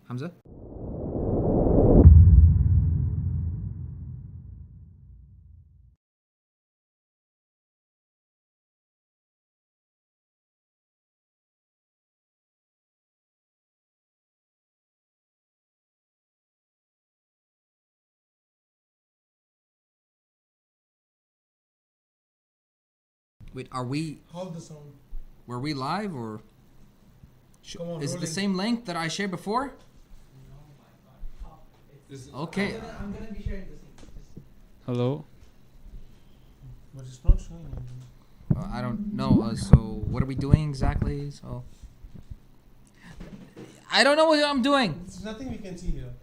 Hamza? Wait, are we? How the sound? Were we live or? Come on, Is it the rolling. same link that I shared before? Okay. I'm gonna be sharing this link. Hello. But it's not showing anything. I don't know. So what are we doing exactly? So I don't know what I'm doing. There's nothing we can see here.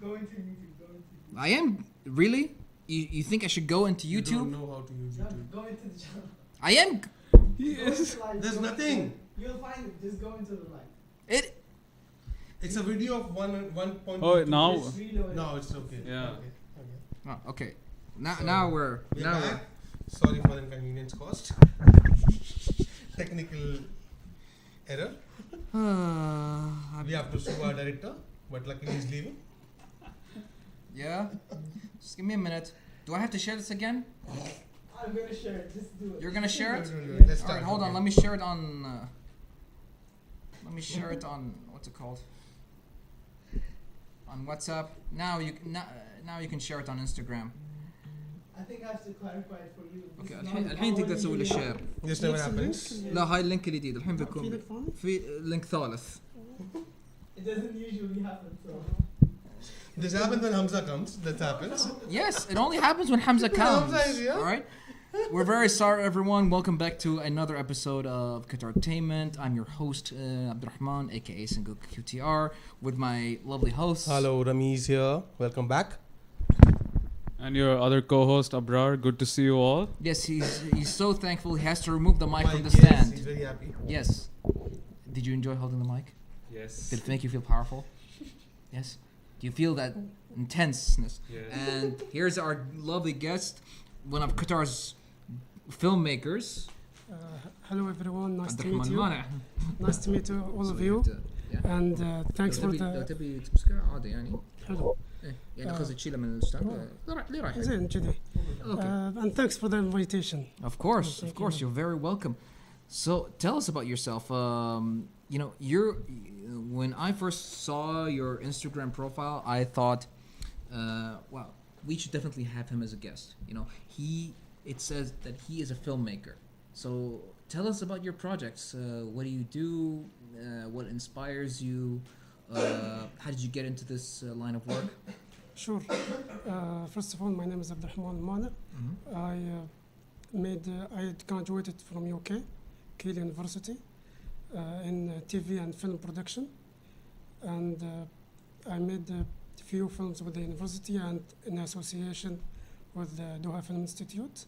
Go into YouTube. I am really. You think I should go into You don't YouTube? know how to use YouTube. Go into the channel. I am. Yes. There's nothing. You'll find it. Just go into the live. It. It's a video of 1.2. Oh, now. Just reload it. No, it's okay. Yeah. Okay. Oh, okay. Now So, now we're We're now back. Sorry for the inconvenience caused. Technical error. We have to sue our director, but luckily he's leaving. Yeah. Just give me a minute. Do I have to share this again? I'm gonna share it. Just do it. You're gonna share it? No, let's All start. right, hold on. Okay. Let me share it on. Let me share it on what's it called? On WhatsApp. Now you can share it on Instagram. I think I have to clarify it for you. This اوكي is not الحين تقدر how تسوي لي you- شير. This never happens. لا هاي اللينك الجديد الحين في بيكون لك ثاني؟ في لينك ثالث. It doesn't usually happen. So. This happens when Hamza comes. That happens. Yes, it only happens when Hamza comes. Hamza is here. All right. We're very sorry, everyone. Welcome back to another episode of QatarTainment. I'm your host, Abdulrahman, aka Single QTR, with my lovely hosts. Hello, Ramiz here. Welcome back. And your other co-host Abrar. Good to see you all. Yes, he's so thankful. He has to remove the mic from the Yes, stand. he's very happy. Yes. Did you enjoy holding the mic? Yes. Did it make you feel powerful? Yes. Do you feel that intenseness? Yes. And here's our lovely guest, one of Qatar's filmmakers, Hello everyone, nice to meet Abdulrahman you. Al-Mana. Nice to meet all of you, and thanks for لو the تبي تمسكها عادي يعني. حلو. يعني قصدي تشيله من الستاند. ليه رايح؟ زين كذي. Okay. And thanks for the invitation. Of course, Thank of course, you. you're very welcome. So tell us about yourself. You know, when I first saw your Instagram profile, I thought, wow, we should definitely have him as a guest. You know, it says that he is a filmmaker. So tell us about your projects. What do you do? What inspires you? How did you get into this line of work? Sure. First of all, my name is Abdulrahman Al-Mana. I graduated from UK, Keele University, in TV and film production, and I made a few films with the university and in association with the Doha Film Institute.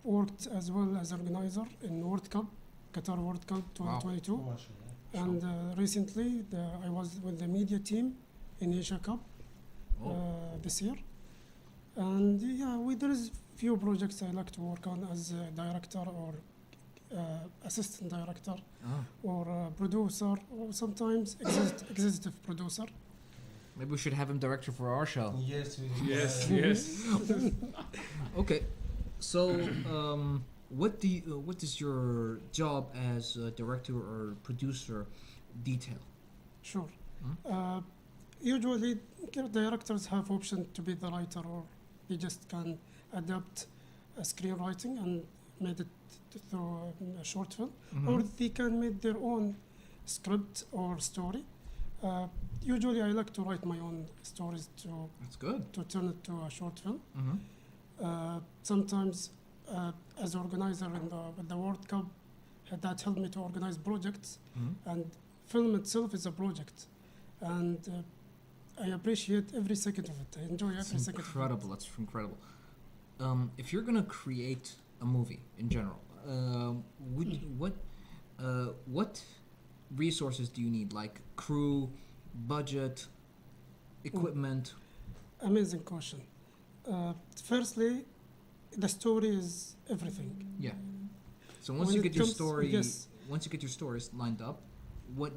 Worked as well as organizer in World Cup, Qatar World Cup 2022. Oh, mashallah. And recently, I was with the media team in Asia Cup this year. And yeah, there is few projects I like to work on as a director or assistant director or producer or sometimes executive producer. Maybe we should have him director for our show. Yes. Yes. Yes. Okay, so what does your job as a director or producer detail? Sure. Usually, directors have option to be the writer, or they just can adapt a screenwriting and made it through a short film, or they can make their own script or story. Usually, I like to write my own stories That's good. to turn it to a short film. Sometimes, as organizer with the World Cup, that helped me to organize projects, and film itself is a project, and I appreciate every second of it. I enjoy every second Incredible. That's incredible. If you're gonna create a movie in general, what resources do you need? Like crew, budget, equipment. Amazing question. Firstly, the story is everything. Yeah. So once When you it get your comes- story, yes, once you get your stories lined up, what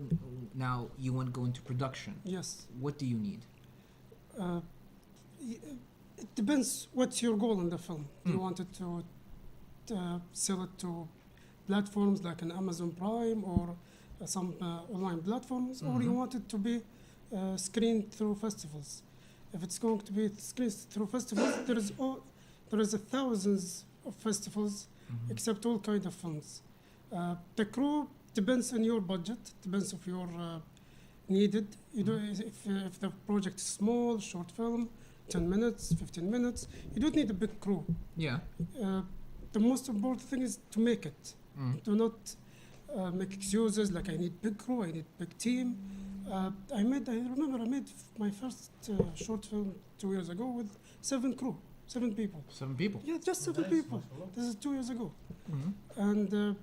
now you want to go into production? Yes. What do you need? It depends what's your goal in the film. Do you Mm. want it to sell it to platforms like an Amazon Prime or some online platforms, or you Mhm. want it to be screened through festivals. If it's going to be screened through festivals, there is a thousands of festivals Mhm. accept all kind of films. The crew depends on your budget, depends if you're needed. You do if the project is small, short film, 10 minutes, 15 minutes, you don't need a big crew. Yeah. The most important thing is to make it. Mm. Do not make excuses like I need big crew, I need big team. I remember I made my first short film 2 years ago with 7 people. 7 people. Yeah, just 7 Nice, people. mashallah. This is 2 years ago. Mhm. And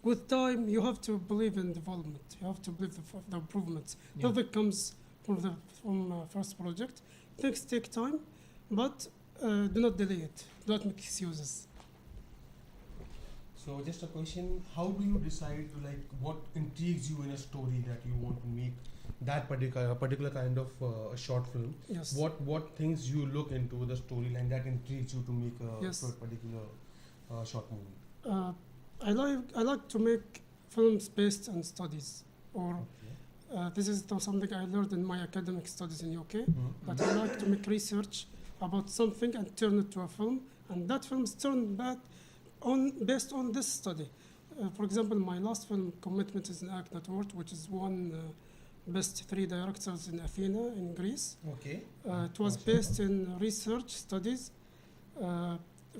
with time, you have to believe in development. You have to believe the improvements. Yeah. Nothing comes from first project. Things take time, but do not delay it. Do not make excuses. So just a question: how do you decide like what intrigues you in a story that you want to make that particular kind of a short film? Yes. What things you look into the storyline that intrigues you to make a Yes. particular short movie? I like to make films based on studies, or Okay. this is something I learned in my academic studies in UK. Mhm. But I like to make research about something and turn it to a film, and that film is turned back based on this study. For example, my last film, Commitment is an Act Not Word, which is won best 3 directors in Athena in Greece. Okay. It was based in research studies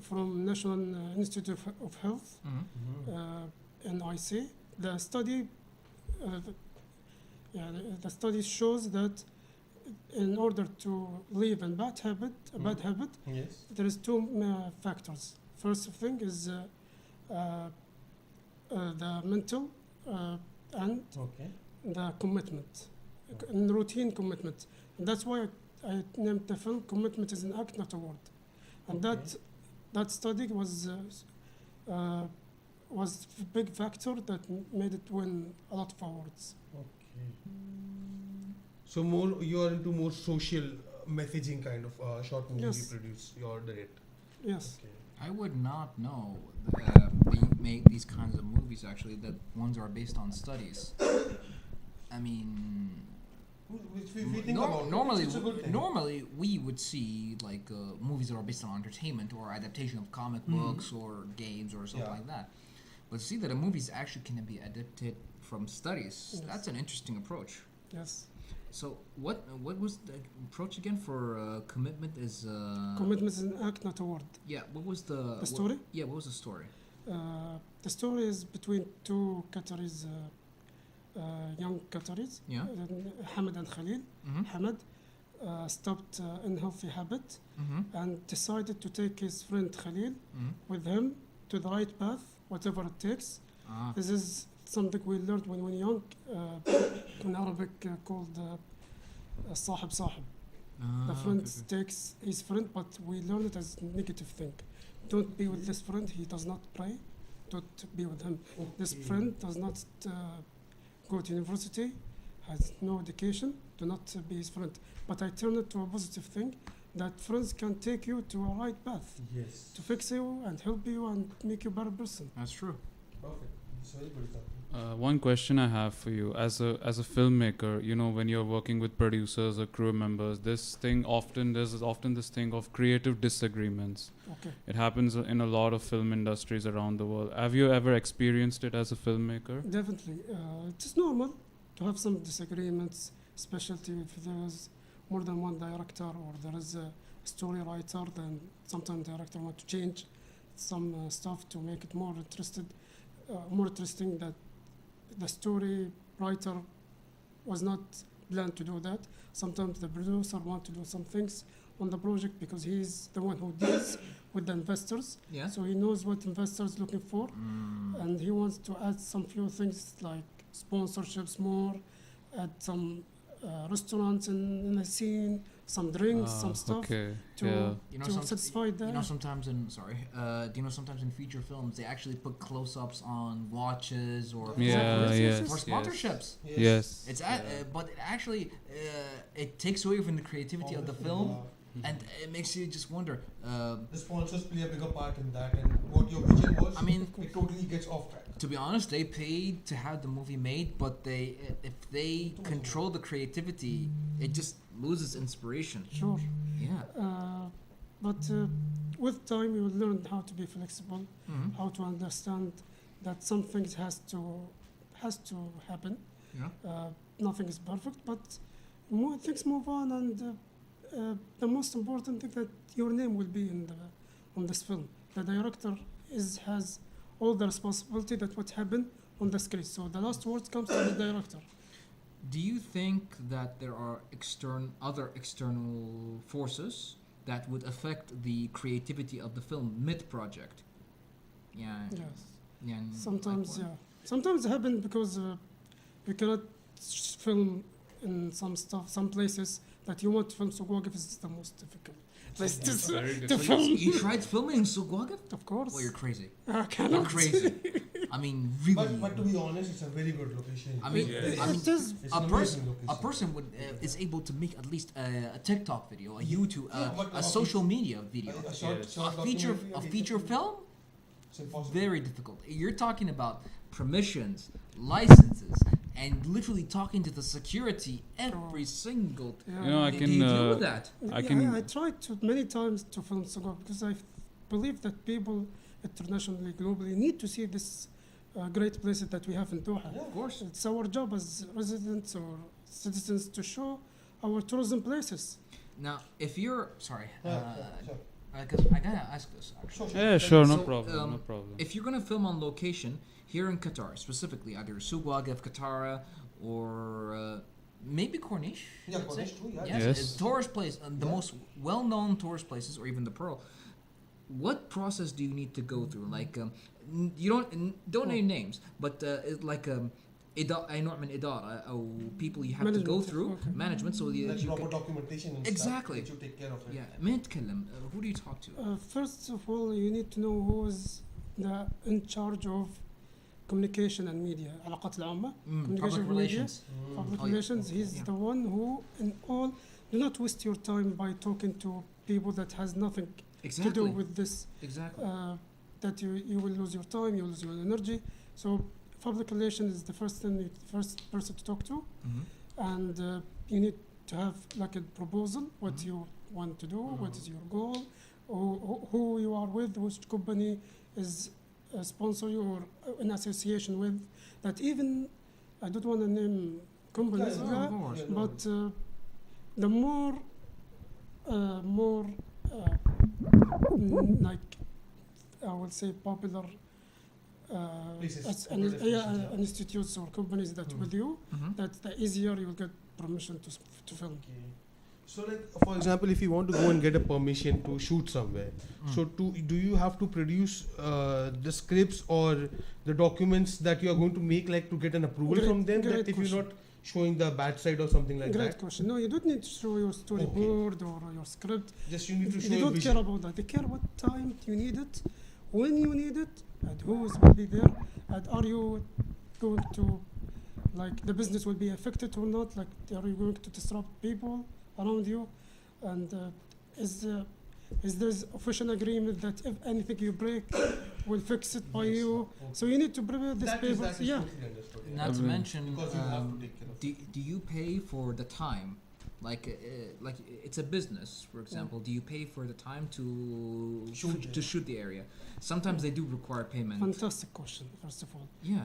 from National Institute of Health, Mhm. Mhm. NIC. The study, the study shows that in order to leave a bad habit, Yes. there is 2 factors. First thing is the mental and Okay. the commitment, routine commitment. And that's why I named the film "Commitment is an Act, Not a Word." And Okay. that study was a big factor that made it win a lot of awards. Okay. So more you are into more social messaging kind of short movie Yes. you produce, you direct. Yes. Okay. I would not know they make these kinds of movies actually that ones are based on studies. I mean, If we think about it, normally, it's a good thing. normally we would see like movies that are based on entertainment or adaptation of comic Mhm. books or games or something Yeah. like that. But to see that a movies actually can be adapted from studies, Yes. that's an interesting approach. Yes. So what was the approach again for commitment is Commitment is an act, not a word. yeah, what was the story? what was the story? The story is between 2 Qataris, young Qataris, Yeah. Hamad and Khalil. Mm-hmm. Hamad stopped unhealthy habit Mm-hmm. and decided to take his friend Khalil Mm-hmm. with him to the right path, whatever it takes. Ah. This is something we learned when we were young, in Arabic called Sahib Sahib. The friend takes his friend, but we learn it as negative thing. Don't be with this friend, he does not pray. Don't be with him. This Okay. friend does not go to university, has no education, do not be his friend. But I turn it to a positive thing, that friends can take you to a right path, Yes. to fix you and help you and make you a better person. That's true. Perfect. It's very good example. One question I have for you, as a filmmaker, you know, when you're working with producers or crew members, there's often this thing of creative disagreements. Okay. It happens in a lot of film industries around the world. Have you ever experienced it as a filmmaker? Definitely. It is normal to have some disagreements, especially if there is more than one director or there is a story writer, then sometimes the director want to change some stuff to make it more interesting that the story writer was not planned to do that. Sometimes the producer want to do some things on the project because he's the one who deals with the investors. Yeah. So he knows what investors looking for, and he wants to add some few things like sponsorships more, add some restaurants in a scene, some drinks, some stuff Okay. to Yeah. You know, to satisfy the. You know, sometimes in sometimes in feature films they actually put close-ups on watches or Yeah. Yes. for sponsorships. Yes. It's but it actually it takes away from the creativity of the film, and it makes you just wonder. The sponsors play a bigger part in that, and what your vision was. I mean, it totally gets off track. to be honest, they paid to have the movie made, but if they control the creativity, it just loses inspiration. Sure. Yeah. But with time, you will learn how to be flexible, Mhm. how to understand that some things has to happen. Yeah. Nothing is perfect, but things move on, and the most important thing that your name will be on this film. The director has all the responsibility that what happened on the screen. So the last word comes to the director. Do you think that there are other external forces that would affect the creativity of the film mid-project? Yeah. Yes. Yeah. Sometimes, like what? yeah. Sometimes it happens because you cannot film in some places that you want to film. So Waqif is the most difficult place to film. You tried filming in Suq Waqif? Of course. Well, you're crazy. I You're cannot. crazy. I mean, really. But to be honest, it's a very good location. I mean, Yeah. I mean, It is. It's a an person, amazing location. a person is able to make at least a TikTok video, a YouTube, Yeah, but a social media video, A short a feature documentary, film. It's impossible. Very difficult. You're talking about permissions, licenses, and literally talking to the security every single. Yeah. You know, I Do can. you deal with that? I tried to many times to film Sugar because I believe that people internationally, globally need to see this great places that we have in Doha. Yeah. Of course. It's our job as residents or citizens to show our tourism places. Now, if you're sorry, Sure. because I gotta ask this actually. Yeah, sure, no So, problem, no problem. If you're gonna film on location here in Qatar, specifically either Suq Waqif, Qatar, or maybe Corniche. Yeah, let's Corniche say. too, yeah. Yes, Yes. it's tourist place, the Yeah. most well-known tourist places, or even the Pearl. What process do you need to go through? Like, you don't name names, but like or people you have to go Management, through okay. management, so that Like you proper can. documentation and Exactly. stuff that you take care of it. Yeah, من يتكلم? Who do you talk to? First of all, you need to know who is in charge of communication and media. علاقات العامة. Public Communication relations. Public Oh, yeah. relations. He's Yeah. the one who, in all, do not waste your time by talking to people that has nothing Exactly. to do with this. Exactly. That you will lose your time, you will lose your energy. So public relations is the first person to talk to, and you need to have like a proposal, what you want to do, what is your goal, who you are with, which company is sponsor you or in association with. That even I don't want to name companies, Yeah, yeah, of course. but the more like I will say popular Places, institutes or companies that with you, that the easier you'll get permission to film. Okay. So like for example, if you want to go and get a permission to shoot somewhere, so do you have to produce the scripts or the documents that you are going to make, like to get an approval Great- from them, great that if you're question. not showing the bad side or something like Great that? question. No, you don't need to show your storyboard or your script. Just you need to show They your don't vision. care about that. They care what time you need it, when you need it, and who will be there, and are you going to, like, the business will be affected or not? Like, are you going to disrupt people around you? And is there official agreement that if anything you break, we'll fix it by Yes. you? Okay. So you need to prepare this That is paper. Yeah. totally understood, yeah. Not to mention, Because you have to take care of it. do you pay for the time? Like it's a business, for example. Do you pay for the time to shoot the area? Sometimes they do require payment. Fantastic question, first of all. Yeah.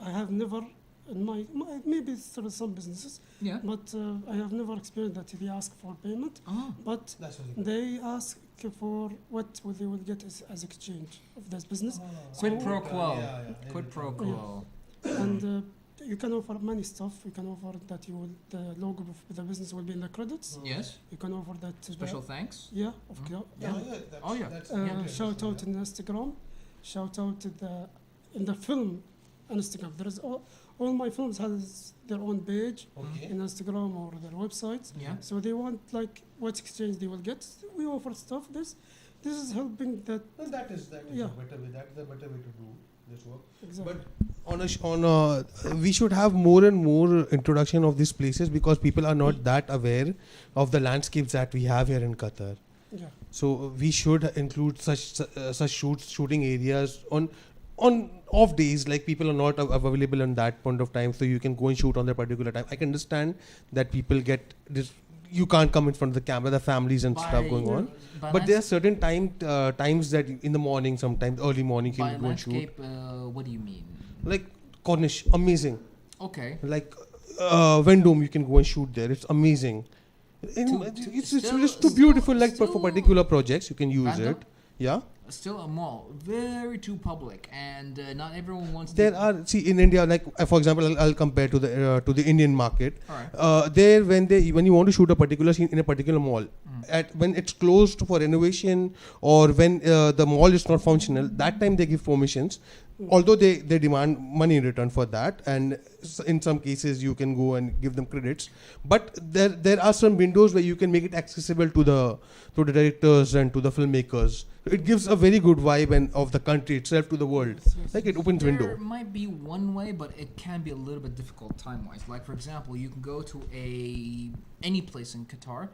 I have never, in my maybe there are some businesses, Yeah. but I have never experienced that they ask for payment, Oh. but That's really good. they ask for what will they will get as exchange of this business. Quid pro quo. Yeah. Quid pro quo. And you can offer many stuff. You can offer that the logo of the business will be in the credits. Yes. You can offer that. Special thanks. Yeah, of Mhm. course. Yeah, that's, Oh, yeah. That's Yeah. Shout out in Instagram. Shout out to in the film Instagram. There is all my films has their own page Okay. in Instagram or their websites. Yeah. So they want like what exchange they will get. We offer stuff. This is helping that Well, that is Yeah. a better way. That's a better way to do this work. exactly. But we should have more and more introduction of these places because people are not that aware of the landscapes that we have here in Qatar. Yeah. So we should include such shooting areas on off days, like people are not available on that point of time, so you can go and shoot on that particular time. I can understand that people get this. You can't come in front of the camera, the families and stuff going on. But there are certain times that in the morning, sometimes early morning, you by can go and shoot. landscape, what do you mean? Like Cornish, amazing. Okay. Like Vendome, you can go and shoot there. It's amazing. It's just too beautiful. Like for particular projects, you can use Vendome? it. Yeah. Still a mall, very too public, and not everyone wants. There to... are in India, like for example, I'll compare to the Indian market. All right. There, when you want to shoot a particular scene in a particular mall, when it's closed for renovation or when the mall is not functional, that time they give permissions. Although they demand money in return for that, and in some cases you can go and give them credits. But there are some windows where you can make it accessible to the directors and to the filmmakers. It gives a very good vibe of the country itself to the world. Like it opens There window. might be one way, but it can be a little bit difficult time-wise. Like for example, you can go to any place in Qatar,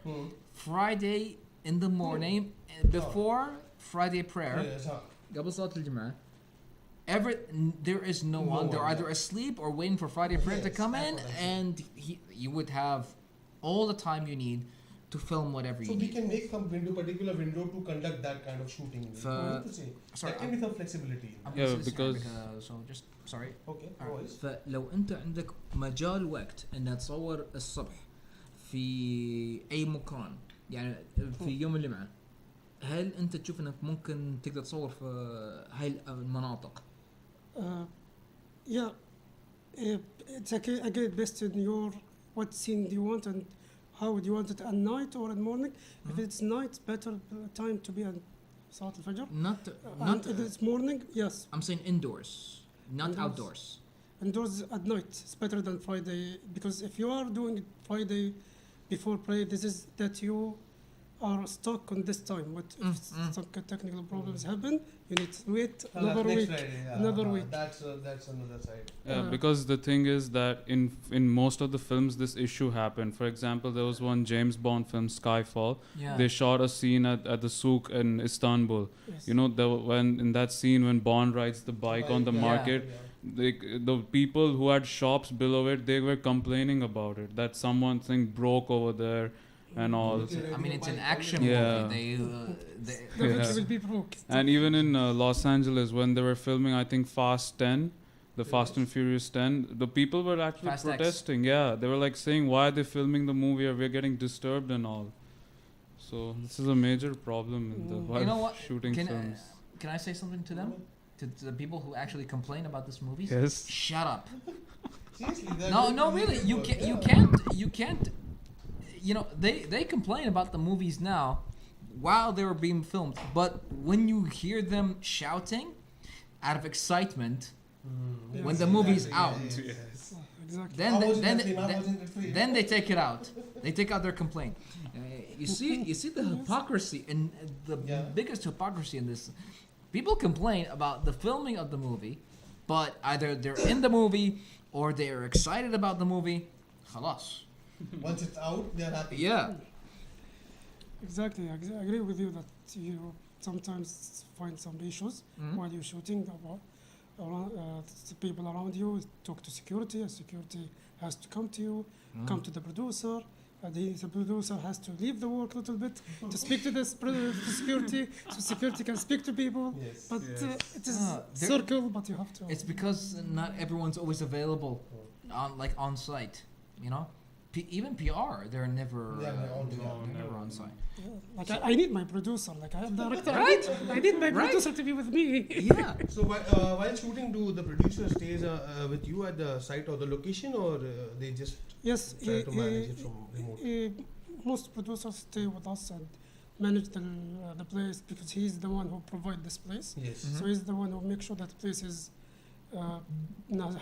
Friday in the morning before Friday prayer. قبل صلاة الجمعة. There is no one. They're either asleep or waiting for Friday prayer to come in, and you would have all the time you need to film whatever you So we need. can make some particular window to conduct that kind of shooting. Sorry, There can be some flexibility. I'm Yeah, gonna say this in because- Arabic, so just sorry. Okay. Alright. فلو انت عندك مجال وقت ان تصور الصبح في اي مكان يعني في يوم الجمعة، هل انت تشوف انك ممكن تقدر تصور في هاي المناطق؟ Yeah, it's again based on your what scene do you want and how do you want it at night or at morning. If it's night, better time to be at Salat al-Fajr. Not And if it's morning, yes. I'm saying indoors, not Indoors. outdoors. Indoors at night, it's better than Friday because if you are doing it Friday before prayer, this is that you are stuck on this time. But if some technical problems happen, you need to wait another week. Another week. That's another side. Yeah, because the thing is that in most of the films this issue happened. For example, there was one James Bond film, Skyfall. Yeah. They shot a scene at the souk in Istanbul. Yes. You know, when in that scene when Bond rides the bike on the Yeah. market, the people who had shops below it, they were complaining about it, that something broke over there and all. I mean, it's an action Yeah. movie. Definitely Yeah. will be broke. And even in Los Angeles, when they were filming, I think Fast 10, the Fast and Furious 10, the people were actually Fast X. protesting. Yeah, they were like saying, why are they filming the movie? We're getting disturbed and all. So this is a major problem in the while You know what? shooting Can films. can I say something to them? To the people who actually complain about this movie? Yes. Shut up. Seriously, No, really. You can't. You know, they complain about the movies now while they were being filmed, but when you hear them shouting out of excitement when the movie's out, Exactly. then they take it out. They take out their complaint. You see the hypocrisy, and the biggest hypocrisy in this. People complain about the filming of the movie, but either they're in the movie or they're excited about the movie. Khalas. Once it's out, they're happy. Yeah. Exactly. I agree with you that you sometimes find some issues while you're shooting. The people around you talk to security. Security has to come to you, come to the producer. The producer has to leave the work a little bit to speak to the security, so security can speak to people. Yes. But it is there- circle, but you have to. It's because not everyone's always available on site, you know? Even PR, they're never never on site. Like I need my producer. Like I am director. Right? I need my Right? producer to be with me. Yeah. So while shooting, do the producer stays with you at the site or the location, or they just Yes, try to manage it from remote? most producers stay with us and manage the place because he's the one who provide this place. Yes. So he's the one who makes sure that the place is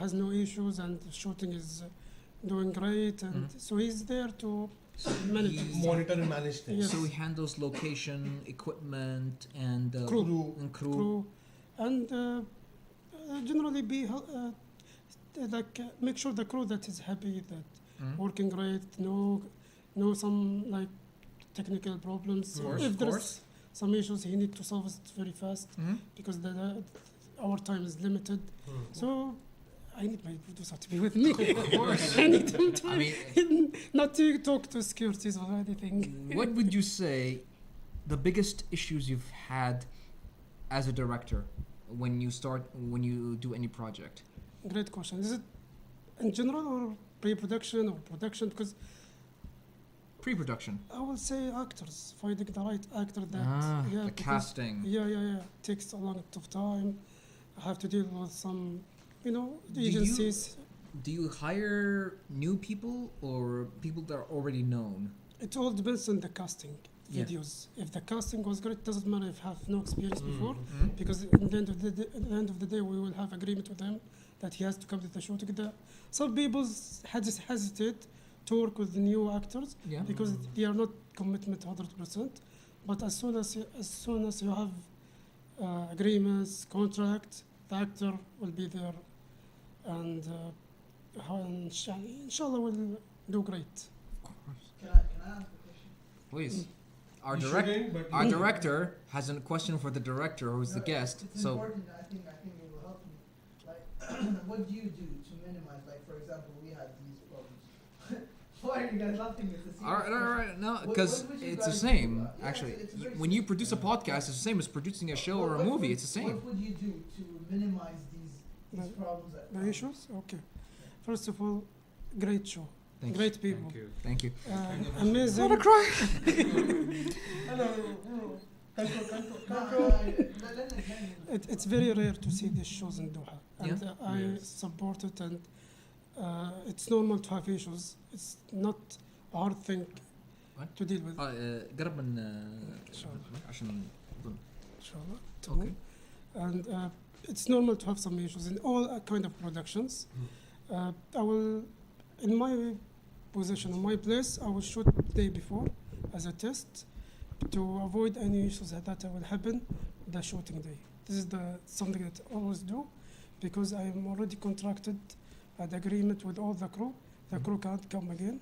has no issues, and the shooting is doing great, and so he's there to manage he- Monitor and manage things. Yes. So he handles location, equipment, and Crew. and crew. crew, and generally make sure the crew that is happy, that Mhm. working great, no some like technical problems. Of course, If of there's course. some issues, he need to solve it very fast Mhm. because our time is limited. Mm. So I need my producer to be with me. Of course. I need him to I mean, not to talk to securities or anything. what would you say the biggest issues you've had as a director when you do any project? Great question. Is it in general or pre-production or production? Because Pre-production. I will say actors, finding the right actor that The because- casting. Yeah. Takes a lot of time. I have to deal with some, Do you- agencies. Do you hire new people or people that are already known? It all depends on the casting Yeah. videos. If the casting was great, doesn't matter if have no experience before, Mhm. because at the end of the day, we will have agreement with him that he has to come to the shooting. Some people hesitate to work with the new actors Yeah. because they are not commitment 100%. But as soon as you have agreements, contract, the actor will be there, and inshallah will do great. Can I ask a question? Please. Our You direct shouldn't, but our you- director has a question for the director who's the No, guest. It's So important. I think it will help me. Like, what do you do to minimize? Like, for example, we had these problems. Why are you guys laughing? It's a serious all right. question. No, What because would you it's the guys same. do? Yeah, Actually, it's very when you simple. produce a podcast, it's the same as producing a show or a What movie. would- It's the same. What would you do to minimize these The- problems? That The come? issues? Okay. First of all, great show, Thank great people, Thank you. Thank you. amazing. Hello. No, Control. let me. It's very rare to see these shows in Doha, and Yeah. I Yes. support it. And it's normal to have issues. It's not a hard thing What? to deal with. قرب من شاء عشان Inshallah. Okay. And it's normal to have some issues in all kind of productions. I will, in my position, in my place, I will shoot the day before as a test to avoid any issues that will happen the shooting day. This is something that I always do because I am already contracted an agreement with all the crew. The crew can't come again,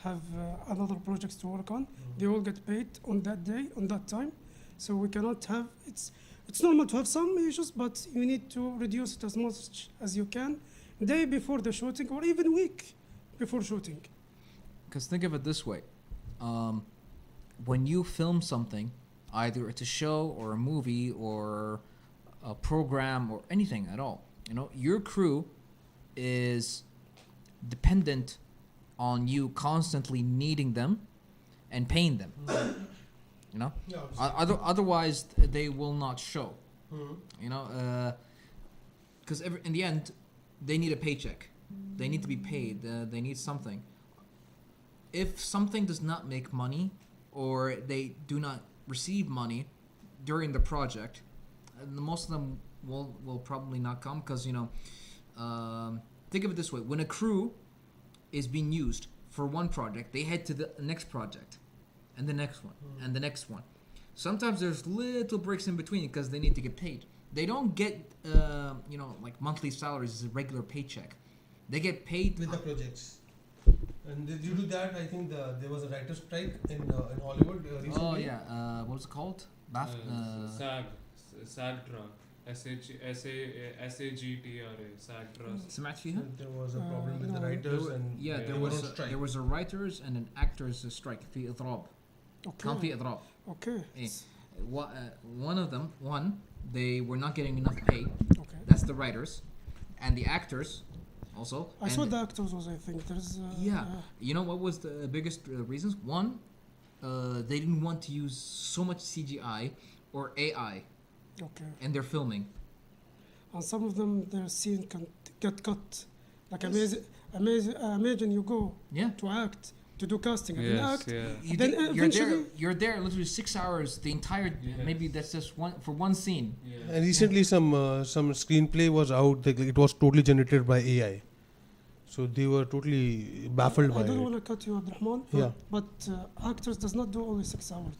have another projects to work on. They all get paid on that day, on that time. So we cannot have, it's normal to have some issues, but you need to reduce it as much as you can, day before the shooting or even week before shooting. Because think of it this way. When you film something, either it's a show or a movie or a program or anything at all, your crew is dependent on you constantly needing them and paying them. Otherwise they will not show. Because in the end, they need a paycheck. They need to be paid. They need something. If something does not make money, or they do not receive money during the project, most of them will probably not come because think of it this way: when a crew is being used for one project, they head to the next project, and the next one, and the next one. Sometimes there's little breaks in between because they need to get paid. They don't get like monthly salaries as a regular paycheck. They get paid With the projects. And due to that, I think there was a writer's strike in Hollywood recently. Oh yeah, what was it called? SAG-TRA. SAGTRA. SAG-TRA. سمعت فيها? There was a problem with the no. writers and There were was on strike. there was a writers and an actors strike. في إضراب. كان في Okay. إضراب. Okay. إيه. One of them, they were not getting enough pay. Okay. That's the writers, and the actors, also. I saw the actors was, I think there's. Yeah. You know what was the biggest reasons? One, they didn't want to use so much CGI or AI Okay. in their filming. And some of them, their scene can get cut. Like Yes. imagine you go Yeah. to act to do casting and Yes, act. yeah. You Then you're there. eventually- You're there literally 6 hours. The entire maybe that's just one scene. And recently, some screenplay was out. Like, it was totally generated by AI. So they were totally baffled I by don't it. want to cut you, Abdulrahman, Yeah. but actors does not do only 6 hours.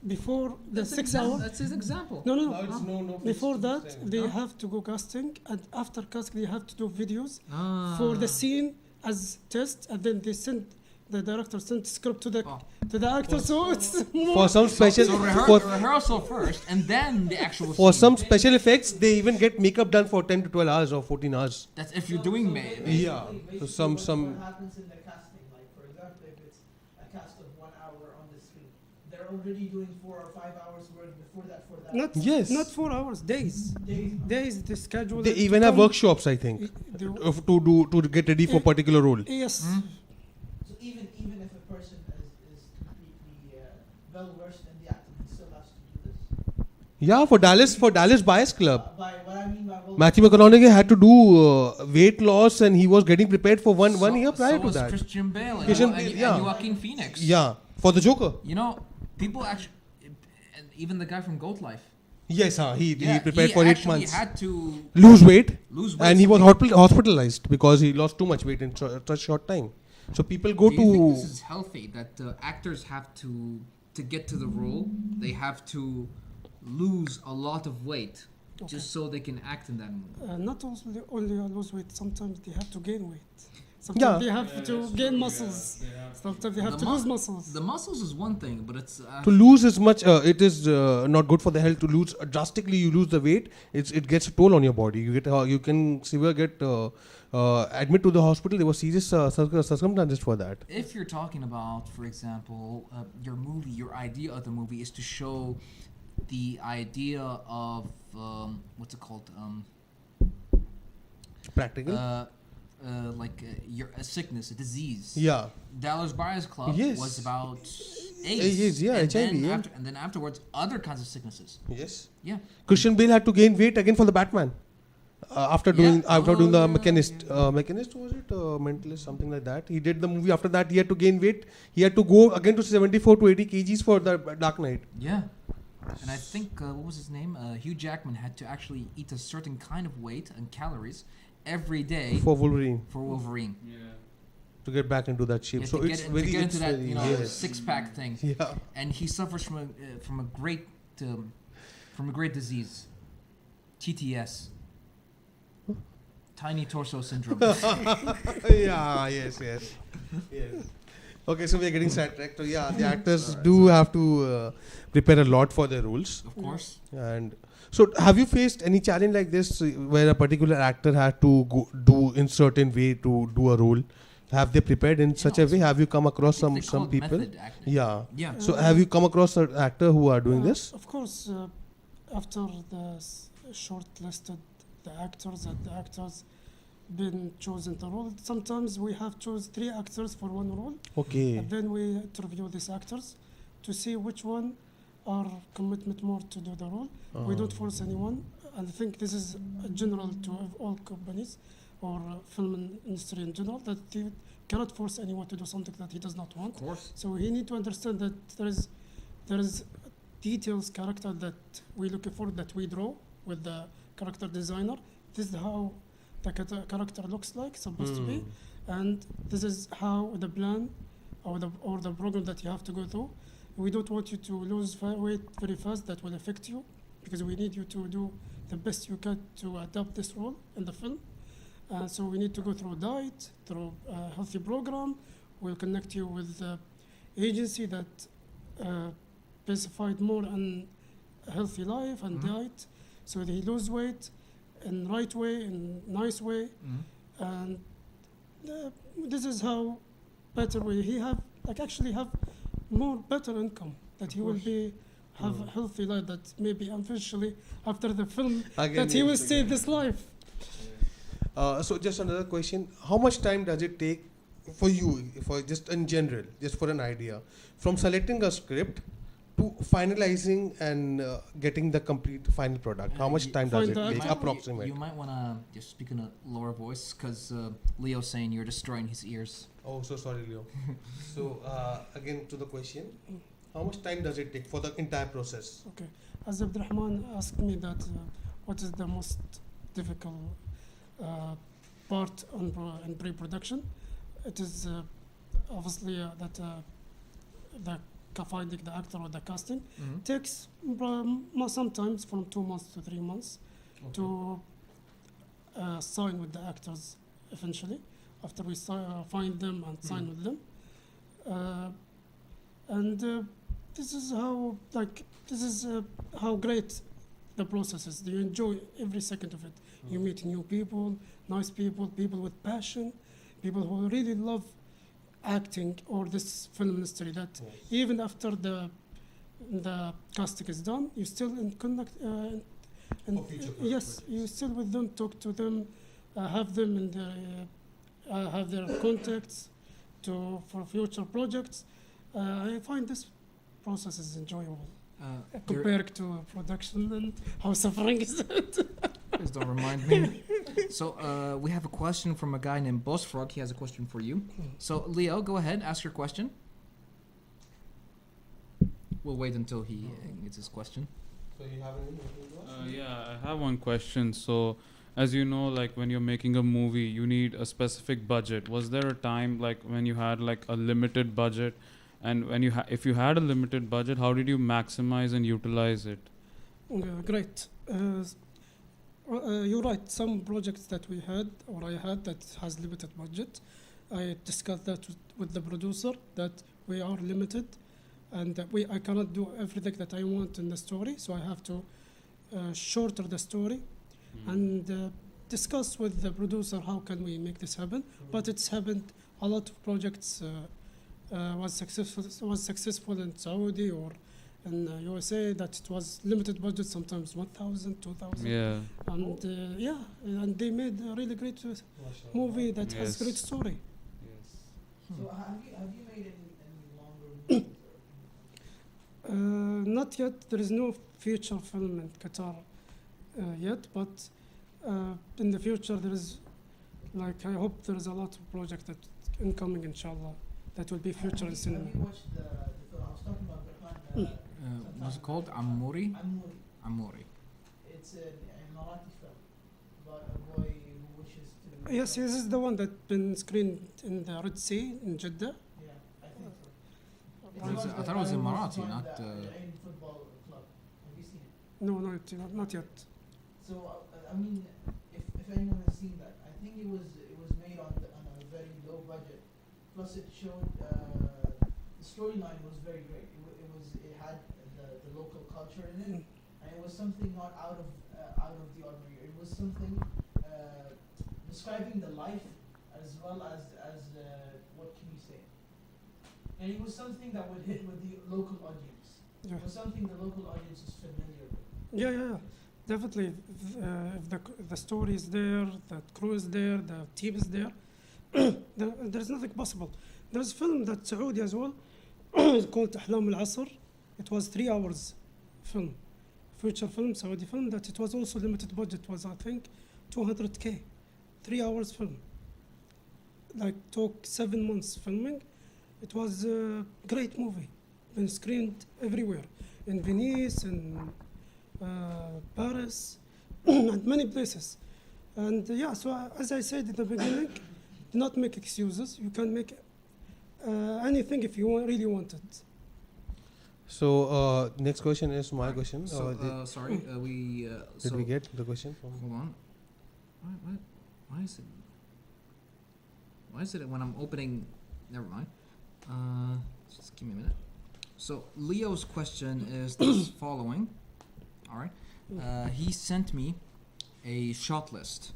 Before the That's 6 exam- hours, That's his example. no, Now it's no before fixed that, time. they have to go casting, and after casting, they have to do videos Ah. for the scene as test, and then they send the director sent script to the Oh. actor. So it's more. For some special So for, rehearsal first, and then the actual. for scene. some special effects, they even get makeup done for 10 to 12 hours or 14 hours. That's if you're doing Yeah. So some What happens in the casting? Like for example, if it's a cast of 1 hour on the screen, they're already doing 4 or 5 hours work before that. Not Yes. not 4 hours, days. Days. The schedule. they to even have come- workshops, I think, the- to get ready for particular role. Yes. Hmm? So even if a person is completely well versed in the acting, he still has to do this. Yeah, for Dallas Buyers Club. By what I mean by well Matthew McConaughey had to do weight loss, and he was getting prepared for one year prior so to was that. Christian Bale and, Christian and, Bale, and yeah. Joaquin Phoenix. Yeah, for the Joker. You know, people actually, and even the guy from Goat Life. Yes, he Yeah, prepared for 8 actually months. had to Lose weight, lose weight. and he was so hospitalized because he lost too much weight in such short time. So people go Do you think this to is healthy that actors have to get to the role, they have to lose a lot of weight just so they can act in that movie? Not only lose weight. Sometimes they have to gain weight. Sometimes they have to gain muscles. Sometimes they have The to lose mu- muscles. The muscles is one thing, but it's to lose as much. It is not good for the health to lose drastically. You lose the weight. It gets a toll on your body. You can severe get admit to the hospital. There were serious circumstances for that. if you're talking about, for example, your movie, your idea of the movie is to show the idea of what's it called? Practical. A sickness, a disease. Yeah. Dallas Buyers Club Yes. was about AIDS, yeah, and HIV, then yeah. and then afterwards, other kinds of sicknesses. Yes. Yeah. Christian Bale had to gain weight again for the Batman. After doing Yeah. the yeah, Mechanist, yeah. Mechanist was it Mentalist, something like that. He did the movie. After that, he had to gain weight. He had to go again to 74 to 80 kgs for the Dark Knight. Yeah. And I think what was his name? Hugh Jackman had to actually eat a certain kind of weight and calories every day For Wolverine for Wolverine. to get back into that shape. Yeah, So to it's get, very to get it's into that very, yes. six-pack thing. Yeah. And he suffers from a great disease, TTS, tiny torso syndrome. Yeah. Yes. Okay, so we are getting sidetracked. So yeah, the actors do have to prepare a lot for their roles. Of course. And so, have you faced any challenge like this where a particular actor had to do in certain way to do a role? Have they prepared in such a way? Have you come across They some call it people? method acting. Yeah. Yeah. So, have you come across an actor who are doing this? Of course, after the shortlisted the actors been chosen the role, sometimes we have choose 3 actors for one role, Okay. and then we interview these actors to see which one are commitment more to do the role. We don't force anyone, and I think this is general to all companies or film industry in general, that they cannot force anyone to do something that he does not want. Of course. So he need to understand that there is details character that we looking for, that we draw with the character designer. This is how the character looks like, supposed to be, and this is how the plan or the program that you have to go through. We don't want you to lose weight very fast. That will affect you, because we need you to do the best you can to adapt this role in the film. So we need to go through diet, through a healthy program. We'll connect you with the agency that specified more on a healthy life and diet, so they lose weight in right way, in nice way, and this is how better way he have actually have more better income, that he will be have a healthy life, that maybe eventually after the film that he will stay this life. So, just another question: how much time does it take for you, for just in general, just for an idea, from selecting a script to finalizing and getting the complete final product? How much time does it Find take the- approximate? You might want to just speak in a lower voice because Leo's saying you're destroying his ears. Oh, so sorry, Leo. So again to the question, how much time does it take for the entire process? Okay. As Abdulrahman asked me that, what is the most difficult part in pre-production? It is obviously that finding the actor or the casting takes sometimes from 2 months to 3 months to sign with the actors eventually after we find them and sign with them. This is how great the process is. You enjoy every second of it. You meet new people, nice people, people with passion, people who really love acting or this film industry. That even after the casting is done, you still in contact. For future Yes, projects. you still with them, talk to them, have them in have their contacts for future projects. I find this process is enjoyable compared to production and how suffering is it. Please don't remind me. So we have a question from a guy named Bosfrog. He has a question for you. So Leo, go ahead, ask your question. We'll wait until he gets his question. So you have anything to ask? Yeah, I have one question. So, as you know, like when you're making a movie, you need a specific budget. Was there a time like when you had like a limited budget, and when if you had a limited budget, how did you maximize and utilize it? Great. You're right. Some projects that we had or I had that has limited budget, I discussed that with the producer that we are limited, and that I cannot do everything that I want in the story, so I have to shorter the story and discuss with the producer how can we make this happen. But it's happened. A lot of projects was successful in Saudi or in USA that it was limited budget, sometimes 1,000, 2,000. Yeah. And and they made a really great movie that has Yes. great story. So have you made any longer movies? Not yet. There is no feature film in Qatar yet, but in the future there is, like, I hope there is a lot of projects that incoming, inshallah, that will be future in cinema. Have you watched the film? I was talking about Abdulrahman. What's it called? Amuri? Amuri. Amuri. It's an Emirati film about a boy who wishes to. Yes, this is the one that been screened in the Red Sea in Jeddah. Yeah, I think so. I thought it was Emirati, not. Al-Ain football club. Have you seen it? No, not yet. So I mean, if anyone has seen that, I think it was made on a very low budget. Plus, it showed the storyline was very great. It had the local culture in it, and it was something not out of the ordinary. It was something describing the life as well as what can you say? And it was something that would hit with the local audience. Yeah. It was something the local audience is familiar with. Yeah. Definitely, if the story is there, the crew is there, the team is there, there's nothing possible. There's a film that Saudi as well, it's called Ahlam Al-Asr. It was 3 hours film, feature film, Saudi film, that it was also limited budget, was I think 200K, 3 hours film. Like took 7 months filming. It was a great movie, been screened everywhere, in Venice, in Paris, and many places. And so as I said in the beginning, do not make excuses. You can make anything if you really want it. So next question is my question. So, Did sorry, we get the question from? Hold on. Why is it when I'm opening? Never mind. Just give me a minute. So Leo's question is this following. All right. He sent me a shot list.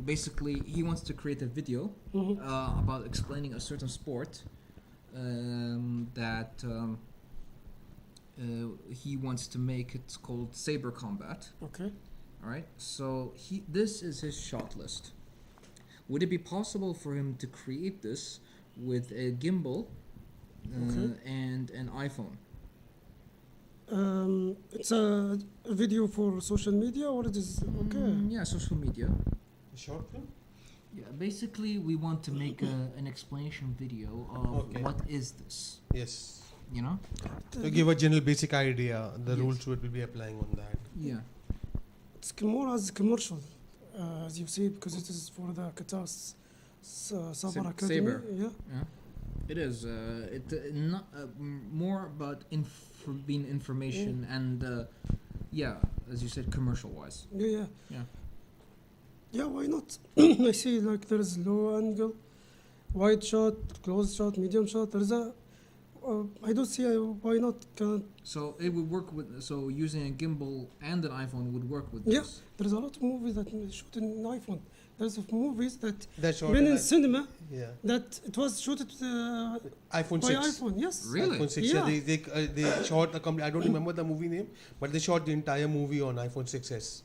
Basically, he wants to create a video about explaining a certain sport that he wants to make. It's called saber combat. Okay. All right. So this is his shot list. Would it be possible for him to create this with a gimbal and an iPhone? It's a video for social media, or it is okay? Yeah, social media. Short film? Yeah, basically we want to make an explanation video of Okay. what is this, Yes. you know? To give a general basic idea, the Yes. rules we will be applying on that. Yeah. It's more as commercial, as you see, because it is for the Qatar Sabar Academy. Saber. Yeah. Yeah. It is. It not more about being information and yeah, as you said, commercial wise. Yeah, yeah. Yeah. Yeah, why not? I see like there is low angle, wide shot, close shot, medium shot. There's a. I don't see why not. So it would work with. So using a gimbal and an iPhone would work with Yeah. this. There's a lot of movies that shoot in iPhone. There's movies that That's short. been in cinema Yeah. that it was shot iPhone by 6. iPhone. Yes. Really? iPhone 6. Yeah. They shot a complete. I don't remember the movie name, but they shot the entire movie on iPhone 6s.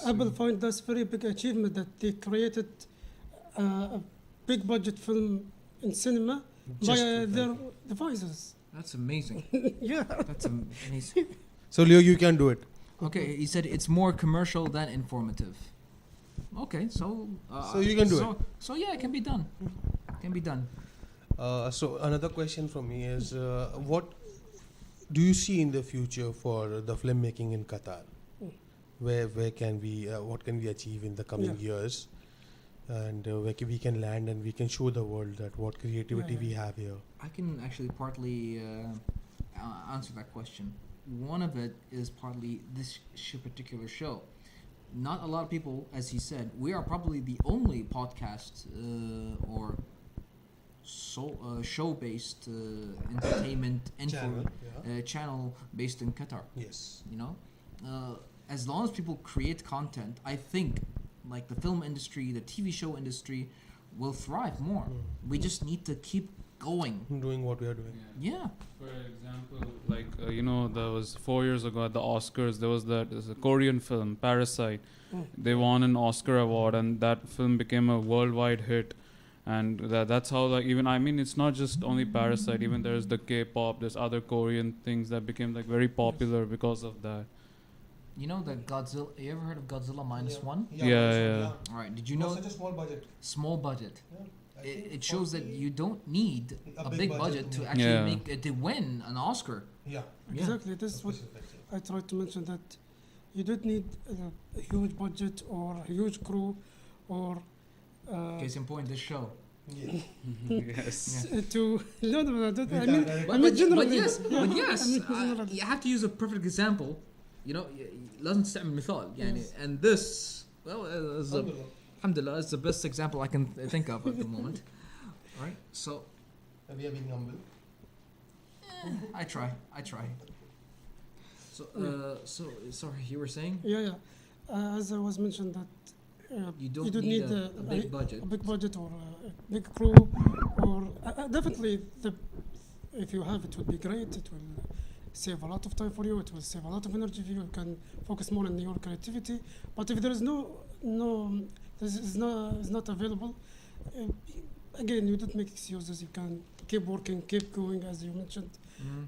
Apple find that's very big achievement that they created a big budget film in cinema by Just with their iPhone. devices. That's amazing. Yeah. That's amazing. So Leo, you can do it. Okay, he said it's more commercial than informative. Okay, so So you can do it. So yeah, it can be done. Can be done. So another question from me is, what do you see in the future for the filmmaking in Qatar? Where can we, what can we achieve in the coming years, and where we can land and we can show the world that what creativity we have here. I can actually partly answer that question. One of it is partly this particular show. Not a lot of people, as he said, we are probably the only podcast or show-based entertainment channel based in Qatar. Yes. You know, as long as people create content, I think like the film industry, the TV show industry will thrive more. We just need to keep going. Doing what we are doing. Yeah. For example, like there was 4 years ago at the Oscars, there's a Korean film, Parasite. They won an Oscar award, and that film became a worldwide hit. And that's how, like, even, I mean, it's not just only Parasite. Even there's the K-pop, there's other Korean things that became like very popular because of that. You know that Godzilla. You ever heard of Godzilla -1? Yeah. All right. Did you know? Such a small budget. Small budget. Yeah. It shows that you don't need a big budget to yeah. actually make to win an Oscar. Yeah. Exactly. This is what I tried to mention, that you don't need a huge budget or a huge crew or Case in point, this show. Yes. to no, I don't. I mean, But generally. yes, but yes, I mean, generally. you have to use a perfect example. You know, لازم تستعمل مثال يعني. Yes. And this, well, is alhamdulillah, is the best example I can think of at the moment. All right, so We are being humble. I try. So, so sorry, you were saying Yeah. As I was mentioned that you don't need a big budget. a big budget or a big crew, or definitely if you have it would be great. It will save a lot of time for you. It will save a lot of energy for you. You can focus more on your creativity. But if there is this is not available, again, you don't make excuses. You can keep working, keep going, as you mentioned,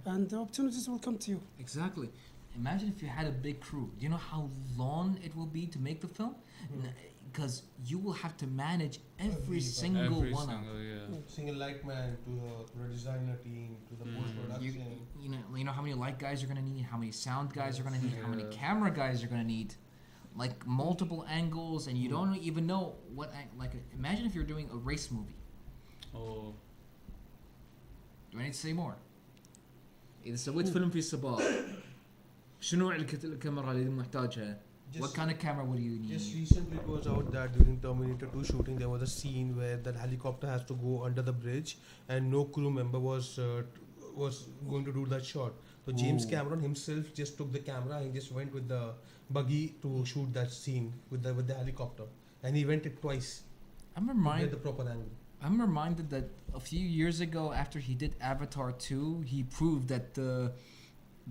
and the opportunities will come to you. Exactly. Imagine if you had a big crew. Do you know how long it will be to make the film? Because you will have to manage every single one of them. Single light man to the designer team to the post production. You know how many light guys you're gonna need, how many sound guys you're gonna need, how many camera guys you're gonna need, like multiple angles, and you don't even know what. Like, imagine if you're doing a race movie. Oh. Do I need to say more? إذا سويت فيلم في السباق شنو نوع الكاميرا اللي محتاجها? What kind of camera would you need? Just recently it was out that during Terminator 2 shooting there was a scene where that helicopter has to go under the bridge and no crew member was going to do that shot. So James Cameron himself just took the camera and just went with the buggy to shoot that scene with the helicopter, and he went it twice. To get the proper angle. I'm reminded that a few years ago, after he did Avatar 2, he proved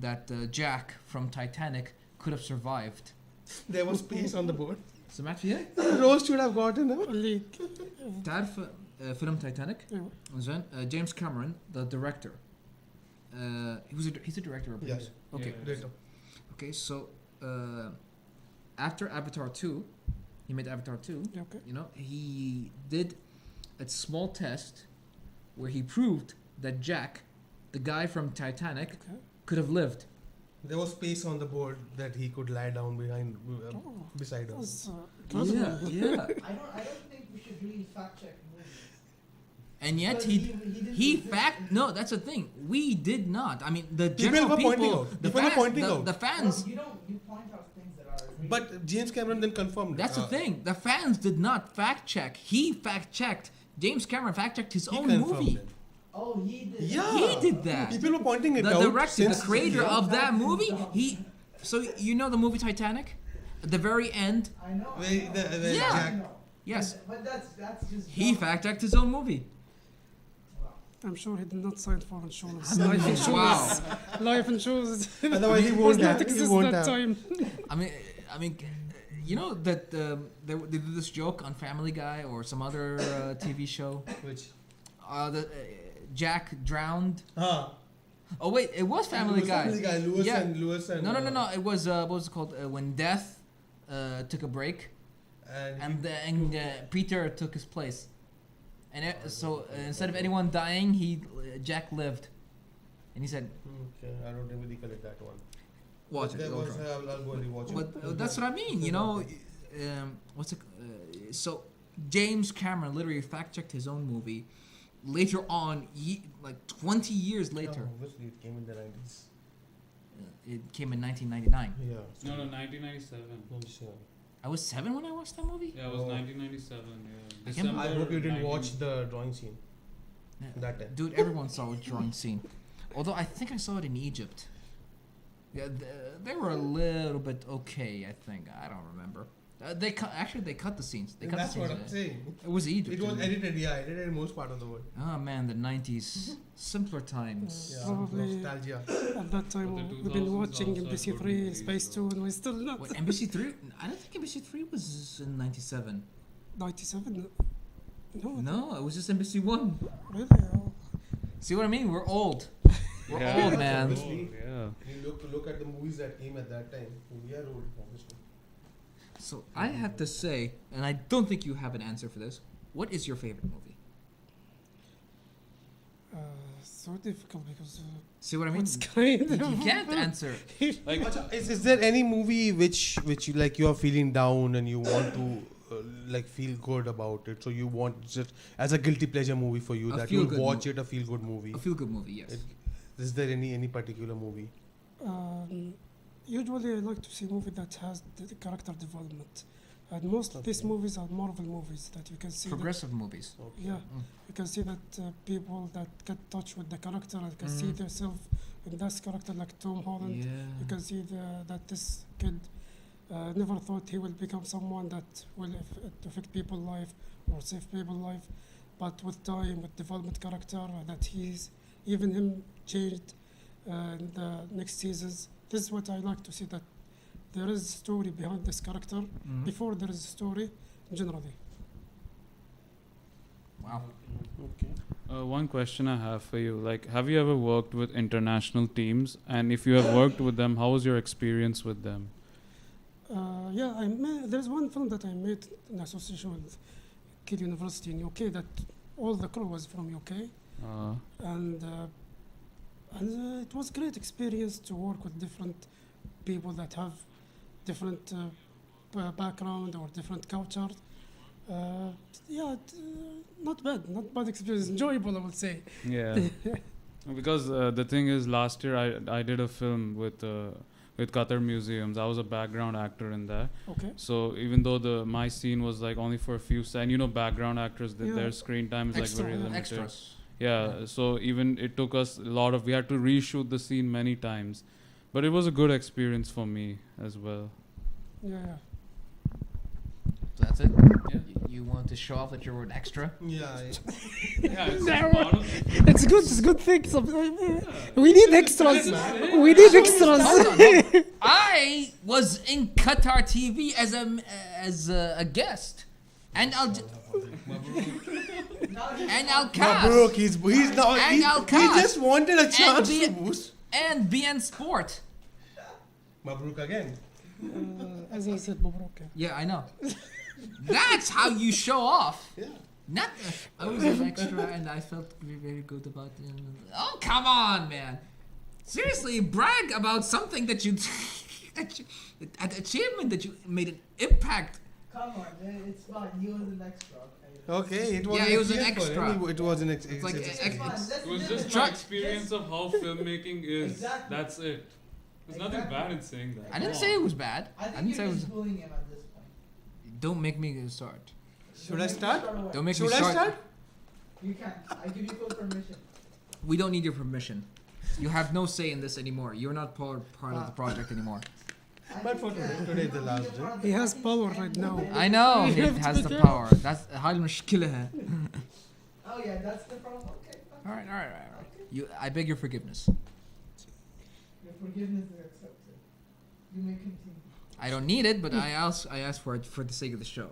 that Jack from Titanic could have survived. There was space on the board. سمعت فيها؟ Rose should have gotten it. Only تعرف فيلم تايتانيك؟ أيوة. زين James Cameron, the director, he's a director or Yeah, producer. Okay. Yeah. Later. Okay. So after Avatar 2, he made Avatar 2. Yeah, okay. You know, he did a small test where he proved that Jack, the guy from Titanic, Okay. could have lived. There was space on the board that he could lie down behind, Oh, beside us. that's incredible. Yeah. I don't think we should really fact check movies. And yet Because he didn't he do fact no, that's the thing. We did not. I mean, the People general were people, pointing out. the People were fans, pointing out. the fans. You point out things that are. Really But James Cameron then confirmed. That's the thing. The fans did not fact check. He fact checked. James Cameron fact checked his He own confirmed movie. it. Oh, he did. Yeah. He did that. People were pointing it The out. director, the since- creator yeah. of that movie, he. So you know the movie Titanic, at the very end. I know. I Where know. the Yeah. I Jack, know. Yes, But that's just. he dumb. fact checked his own movie. Wow. I'm sure he did not sign for insurance. Wow. Life insurance. Life insurance. otherwise he was won't not have. He exist won't that have. time. I mean, you know that they did this joke on Family Guy or some other TV show. Which? Jack drowned. Ah. Oh wait, it was Family Guy. Family Guy. Lewis Yeah. and Lewis and. No. It was what was it called? When Death took a break, and Peter took his place, and so instead of anyone dying, Jack lived, and he said, Okay, I don't really recollect that one. "Watch it." There go was, try. I'll go and rewatch it. But that's what I mean. You know, what's it? So James Cameron literally fact checked his own movie. Later on, like 20 years later, Oh, obviously it came in the 90s. it came in 1999. Yeah. No, 1997. Sure. I was 7 when I watched that movie. Yeah, it was Oh. 1997. Yeah. I can't- I hope you didn't 19 watch the drawing scene Yeah. that time. Dude, everyone saw a drawing scene. Although I think I saw it in Egypt. Yeah, they were a little bit okay. I think I don't remember. They cut the scenes. They cut That's the what scenes. I'm saying. It was Egypt. It was edited, edited in most part of the world. Oh man, the 90s, simpler times. Yeah, Probably. nostalgia. At that time, But the we've been 2000s watching also had good NBC3, movies, Space so- 2, and we're still not. What, NBC3? I don't think NBC3 was in 97. 97? No, No, it was just NBC1. really? Oh. See what I mean? We're old. We're Yeah. old, man. Obviously. Yeah. You look at the movies that came at that time. We are old, obviously. So I have to say, and I don't think you have an answer for this. What is your favorite movie? So difficult because See what I mean? what's kind You of can't answer. Like, Is there any movie which you like you are feeling down and you want to like feel good about it? So you want just as a guilty pleasure movie for you A that you'll feel-good watch it, a feel good movie. A feel-good movie, yes. Is there any particular movie? Usually, I like to see movie that has the character development, and most of these Okay. movies are Marvel movies that you can see. That, Progressive movies. yeah, Mm. you can see that people that get touch with the character and can see Mhm. themselves in this character, like Tom Holland. You Yeah. can see that this kid never thought he will become someone that will affect people's life or save people's life, but with time, with development character, that he's even him changed in the next seasons. This is what I like to see, that there is a story behind this character Mhm. before there is a story generally. Wow. Okay. one question I have for you, like, have you ever worked with international teams? And if you have worked with them, how was your experience with them? Yeah, there's one film that I made in association with Kiel University in UK that all the crew was from UK. And it was a great experience to work with different people that have different background or different culture. Not bad experience, enjoyable, I would say. Yeah. Because the thing is, last year I did a film with Qatar Museums. I was a background actor in that. Okay. So even though my scene was like only for a few seconds, you know, background actors, Yeah. their screen time is Extra, like very limited. extras. Yeah, so even it took us we had to reshoot the scene many times, but it was a good experience for me as well. Yeah. So that's it? Yeah. You want to show off that you're an extra? Yeah. Yeah, it's just part of it. It's good. It's good thing. We need extras. We need extras. Hold on. I was in Qatar TV as a guest, and And Al-Kas. Mabruk, he's now And he Al-Kas. just wanted a chance B- to boost. And BN Sport. Mabruk again. As I said, Mabruk. Yeah, I know. That's how you show off. Yeah. Not. I was an extra, and I felt very, very good about it. Oh, come on, man! Seriously, brag about something that you, an achievement that you made an impact. Come on, man, it's fine. He was an extra. Okay, it was Yeah, an it was an experience for extra. him. It was an It's like it's- It's fine. it's- Let's It was live just it. my Try- experience of how filmmaking is. Exactly. That's it. There's nothing Exactly. bad in saying that. I didn't Come say on. it was bad. I I think didn't say you're it was. just bullying him at this point. Don't make me start. Should I start? Don't make me Should I start. start? You can. I give you full permission. We don't need your permission. You have no say in this anymore. You're not part of the project anymore. But for today is the last day. He has power right now. I know You he have to has be the careful. power. That's هاي المشكلة. Oh yeah, that's the problem. Okay, fine. All right. You, I beg your forgiveness. Your forgiveness is accepted. You may continue. I don't need it, but I ask for it for the sake of the show.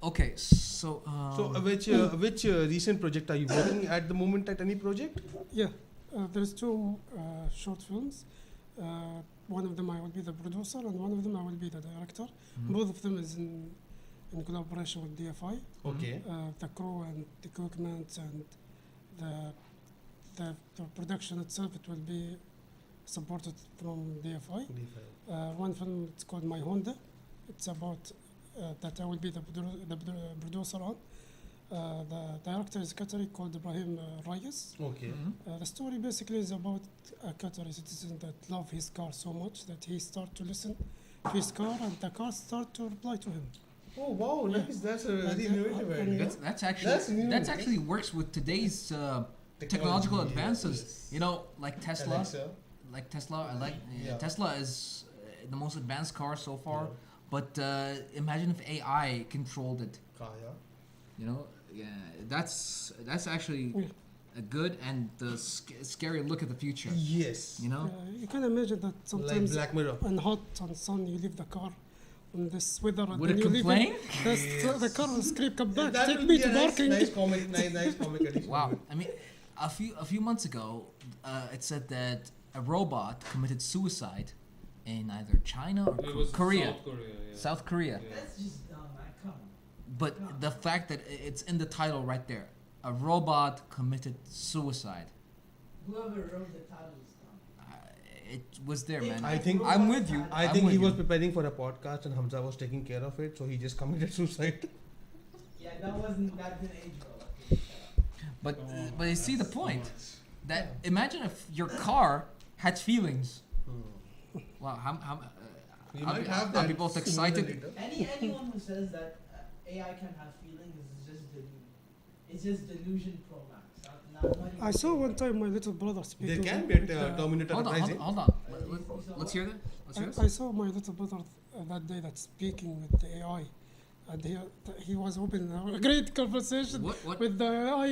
Okay, so. So which recent project are you working at the moment at any project? Yeah, there's two short films. One of them I will be the producer, and one of them I will be the director. Mhm. Both of them is in collaboration with DFI. Okay. The crew and the equipment and the production itself, it will be supported from DFI. One film, it's called My Honda. It's about that I will be the producer on. The director is Qatari called Ibrahim Reyes. Okay. Mhm. The story basically is about a Qatari citizen that loves his car so much that he starts to listen to his car and the car starts to reply to him. Oh wow, Yeah. nice. That's a very That's- innovative and idea. That's actually That's new. that's actually works with today's technological advances. Yes. You know, like Tesla. Alexa. Like Tesla, I like Yeah. Tesla is the most advanced car so far. Yeah. But imagine if AI controlled it. Kaya. You know, yeah, that's actually Yeah. a good and scary look at the future. Yes. You know, You can imagine that Like sometimes Black Mirror. on hot on sun you leave the car on this weather and would then it you leave complain? it, the car will scream, come back, That take will me be to a nice, parking. nice comic addition. Wow. I mean, a few months ago, it said that a robot committed suicide in either China or It was Korea, South Korea. Yeah. South Korea. Yeah. That's just dumb, man. Come on. But the fact that it's in the title right there, a robot committed suicide. Whoever wrote the title is dumb. It was there, man. I think- I'm with you. I I'm think with he you. was preparing for a podcast and Hamza was taking care of it, so he just committed suicide. Yeah, that didn't age well. Okay, shut But you see the point. That imagine if your car had feelings. Wow, You I'll might be- have I'll that be both sooner excited. than later. up. Anyone who says that AI can have feelings is just delusion. It's just delusion pro max. Not even I saw one time my little brother There speaking. can with be a the- Terminator hold on, Uprising. hold on. Let's hear that. Let's hear I this. saw my little brother that day that speaking with the AI, and he was opening a great conversation What with the AI.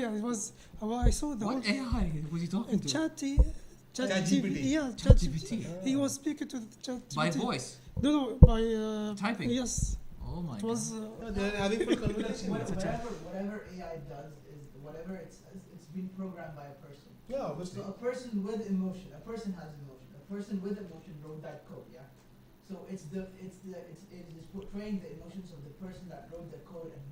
I saw the whole what AI was he talking to? ChatGPT. Yeah, ChatGPT. He was speaking to the ChatGPT. By voice. No, by Typing. Yes, Oh my it god. was. Yeah, they're having full conversation. Whatever AI does is whatever it's been programmed by a person. Yeah, obviously. So a person with emotion, a person has emotion. A person with emotion wrote that code, yeah. So it is portraying the emotions of the person that wrote the code and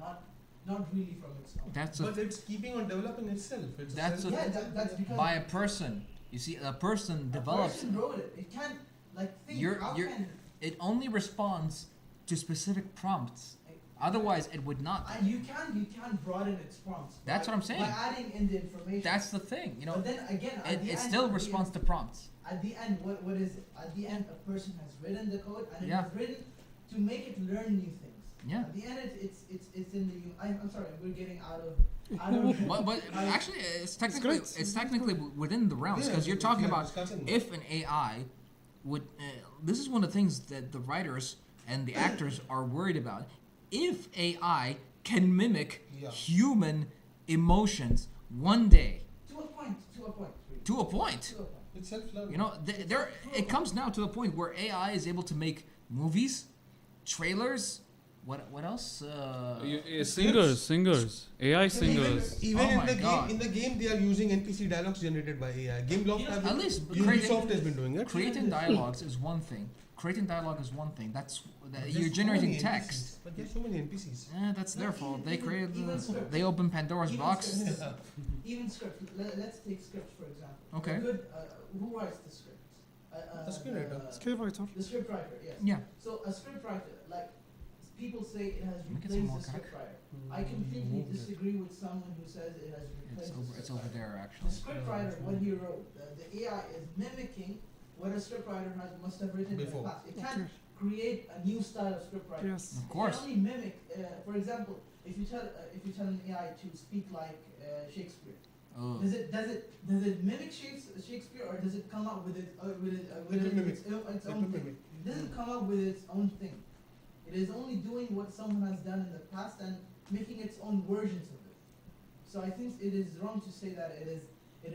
not really from its own. That's But a, it's keeping on developing itself. It's That's self- a- Yeah, that's because by a person. You see, a person a develops. person wrote it. It can't think. You're- how you're- can It only responds to specific prompts. Otherwise, it would not. you can broaden its prompts. That's by- what I'm saying. By adding in the information. That's the thing. You know, But then again, at the it end, still at the responds end, to prompts. At the end, what is it? At the end, a person has written the code and Yeah. it is written to make it learn new things. Yeah. At the end, it's in the. I'm sorry, we're getting out of. But actually, it's technically great. it's technically within the realms Yeah, because you're talking about discussing if an AI would. This is one of the things that the writers and the actors are worried about. If AI can mimic Yeah. human emotions one day To a point. To a point. Really. to a point, To a point. It's self-learning. you know, it comes now to the point where AI is able to make movies, trailers, What else? Singers, AI singers. Even Oh in my the God. game, they are using NPC dialogues generated by AI. Gameloft, At least Ubisoft has been doing it. creating dialogues is one thing. Creating dialogue is one thing. That's But there's you're so generating many text. NPCs. But there's so many NPCs. That's their fault. They created. Even scripts. They opened Pandora's Even box. scripts. Even scripts. Let's take scripts for example. Okay. A good, who writes the scripts? The screenwriter. Scriptwriter. The script writer, yes. Yeah. So a script writer, like people say it has Let me get some replaced more the script crack. writer. I completely disagree with someone who says it has replaced the It's script over writer. there The actually. script writer, what he wrote, the AI is mimicking what a script writer must have written Before. in the past. It Okay. can't create a new style of script writing. Yes. Of course. It can only mimic. For example, if you tell an AI to speak like Shakespeare, Oh. does it mimic Shakespeare, or does it come up with It will mimic. its It own will thing? mimic. It doesn't come up with its own thing. It is only doing what someone has done in the past and making its own versions of it. So I think it is wrong to say that it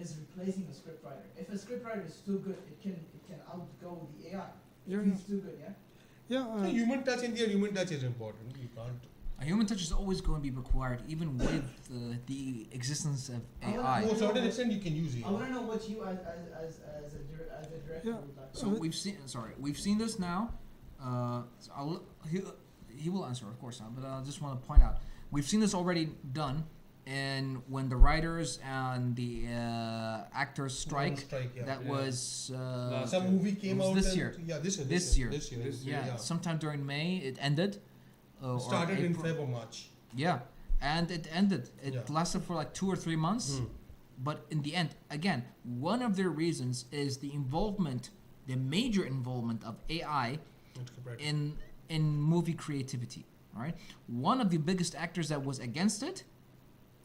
is replacing a scriptwriter. If a scriptwriter is too good, it can outgo the AI. Yeah, He's too good, yeah. yeah. So human touch in there, human touch is important. You can't. A human touch is always going to be required, even with the existence of AI. To a certain extent, you can use I want AI. to know what you as a director Yeah. would like. So we've seen this now. So he will answer, of course, but I just want to point out we've seen this already done, and when the writers and the actors strike, Yeah. that Yeah. was Some movie came it was out this and- year. Yeah, this year. This year. This year. yeah, sometime during May it ended. Or Started in April. Feb or March. Yeah, and it ended. It Yeah. lasted for like 2 or 3 months. Hmm. But in the end, again, one of their reasons is the involvement, the major involvement of AI That's correct. in movie creativity. All right, one of the biggest actors that was against it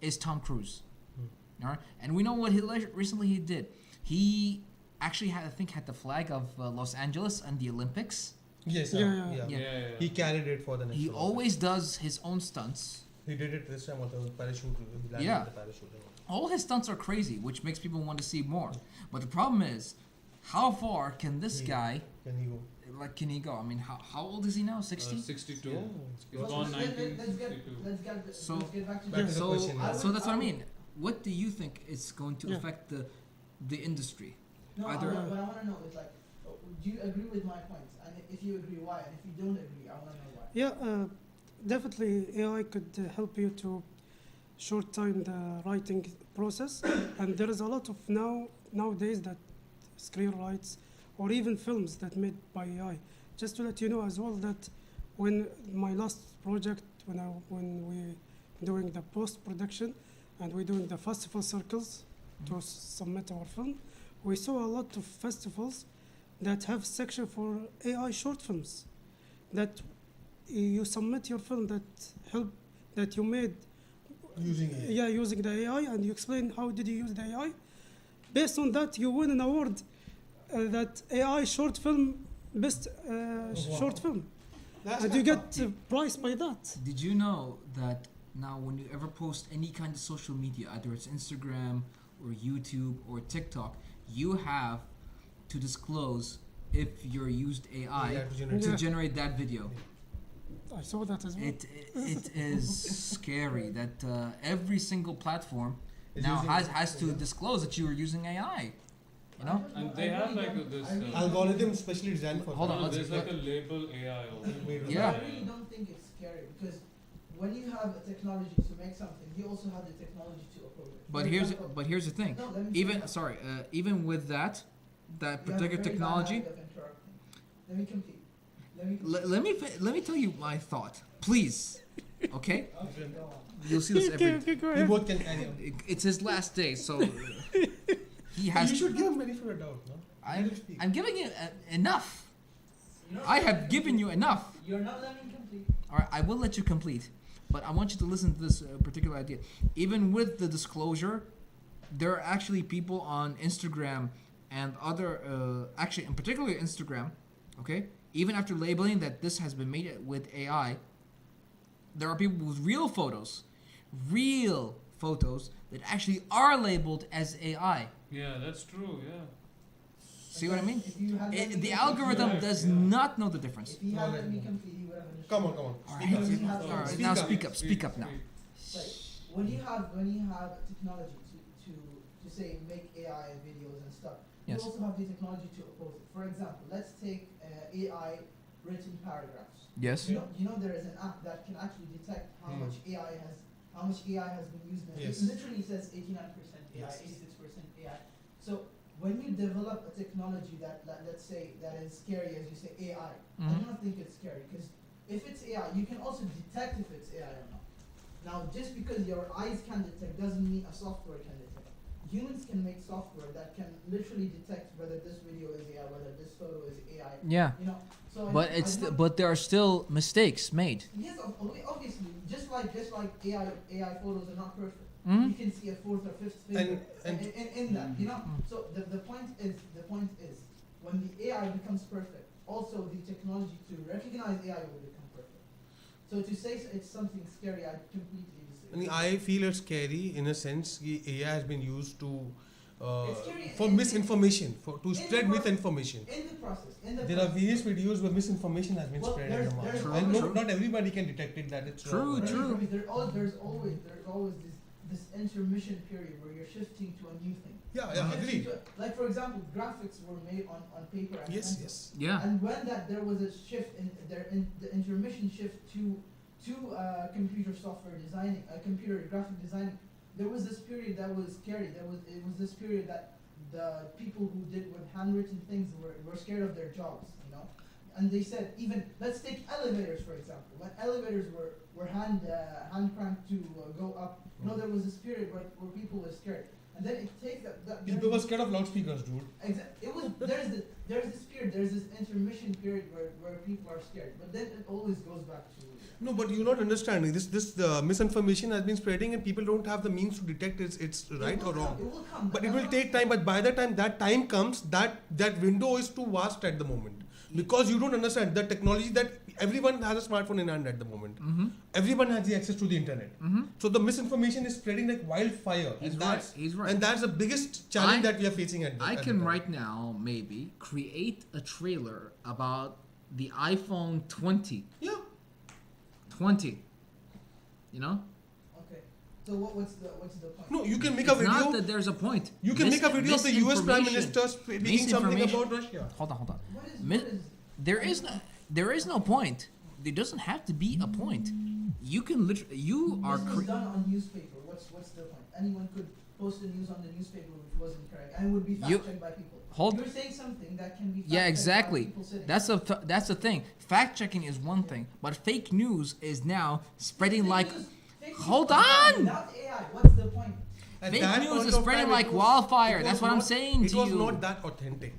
is Tom Cruise. All right, and we know what recently he did. He actually had the flag of Los Angeles and the Olympics. Yes, Yeah. Yeah. He carried it for the next He one. always does his own stunts. He did it this time with the parachute. He landed Yeah. with the parachute. All his stunts are crazy, which makes people want to see more. But the problem is, how far can this Yeah. guy, Can he go? can he go? I mean, how old is he now? 60? 62. Yeah. He So was born let's get 1962. So- let's get back to Back to the So, question. I so would- that's what I I would- mean. What do you think is going to Yeah. affect the industry? No, Either- what I want to know is like, do you agree with my points? And if you agree, why? And if you don't agree, I want to know why. Yeah, definitely AI could help you to short time the writing process. And there is a lot of nowadays that screenwrites or even films that made by AI. Just to let you know as well that when my last project, when we doing the post production and we're doing the festival circles to submit our film, we saw a lot of festivals that have section for AI short films that you submit your film that you made Using it. using the AI, and you explain how did you use the AI. Based on that, you win an award that AI short film best short film, That's and you not get prize by that. Did you know that now when you ever post any kind of social media, either it's Instagram or YouTube or TikTok, you have to disclose if you're used AI Yeah, to generate- to Yeah. generate that video. I saw that as well. It is scary that every single platform Is now using- has to yeah. disclose that you are using AI. You know? And they have like this. Algorithm specially designed for Hold that. on, let's- There's like a label AI also. Yeah. I really don't think it's scary because when you have a technology to make something, you also have the technology to oppose it. But For here's example- here's the thing. No, let me Even finish. sorry, even with that You have a particular very bad technology, habit of interrupting. Let me complete. let me tell you my thought, please. Okay, Okay, go on. you'll see this every. Okay, go We ahead. both can carry on. It's his last day, so he has. You should give him benefit of doubt, no? Let him speak. I'm giving you enough. You're not I have letting me given you complete. enough. You're not letting me complete. All right, I will let you complete, but I want you to listen to this particular idea. Even with the disclosure, there are actually people on Instagram and other, actually, in particular Instagram, okay? Even after labeling that this has been made with AI, there are people with real photos that actually are labeled as AI. Yeah, that's true. Yeah. See what I mean? If you had let me The complete, algorithm Yeah, does yeah. not know the difference. If he had let me complete, he would definition. Come on. All Speak right, up. Speak up. all right. Speak Now up. speak up now. Like when you have technology to say make AI videos and stuff, Yes. you also have the technology to oppose it. For example, let's take AI written paragraphs. Yes. You know there is an app that can actually detect how much AI has been used. Yes. It literally says 89% AI, Yes. 86% AI. So when you develop a technology that let's say that is scary, as you say AI, I Mhm. do not think it's scary because if it's AI, you can also detect if it's AI or not. Now, just because your eyes can detect doesn't mean a software can detect. Humans can make software that can literally detect whether this video is AI, whether this photo is AI. Yeah. You know, so But but there are still mistakes made. yes, obviously, just like AI photos are not perfect. Mhm. You can see a fourth or fifth finger And in that, you know. So the point is when the AI becomes perfect, also the technology to recognize AI will become perfect. So to say it's something scary, I completely I mean, disagree. I feel it's scary in a sense. AI has been used to It's scary for misinformation, to in spread the pro- misinformation. In the process, There are various videos where misinformation has been Well, spread in there's- the market. there's And always- not everybody can detect it that it's True, wrong. true. There's always this intermission period where you're shifting to a new thing. Yeah, Shifting agreed. like for example, graphics were made on paper and Yes, pencil. yes. Yeah. And when there was a shift in the intermission shift to computer software designing, computer graphic designing, there was this period that was scary. It was this period that the people who did with handwritten things were scared of their jobs, you know. And they said even let's take elevators for example. When elevators were hand cranked to go up, you know, there was this period where people were scared. And then it takes that People were scared of loudspeakers, dude. It was there's this period, there's this intermission period where people are scared, but then it always goes back to No, but you're not understanding. This misinformation has been spreading, and people don't have the means to detect it's right or wrong. It will come. But it will take time. But by the time that time comes, that window is too vast at the moment, because you don't understand the technology that everyone has a smartphone in hand at the moment. Mm-hmm. Everyone has the access to the internet. Mm-hmm. So the misinformation is spreading like wildfire. He's and right. that's He's right. and that's the biggest challenge I- that we are facing at the I at can the time. right now maybe create a trailer about the iPhone 20. Yeah. 20. You know? Okay. So what's the point? No, you can make It's a video. not that there's a point. You can make a video of the US Prime Misinformation. Minister speaking something Misinformation. about Russia. Hold on. What is Mi- There is no point. There doesn't have to be a point. You can literally this was done on newspaper. What's the point? Anyone could post the news on the newspaper which wasn't correct and it would be fact checked by people. You're saying something that can be fact Yeah, checked exactly. by people sitting. That's the thing. Fact checking is one thing, but fake news is now spreading like. Fake news Hold was done on! Without AI, what's the point? At Fake that news point is of spreading time, like it was- wildfire. it That's was what I'm not- saying It to was you. not that authentic.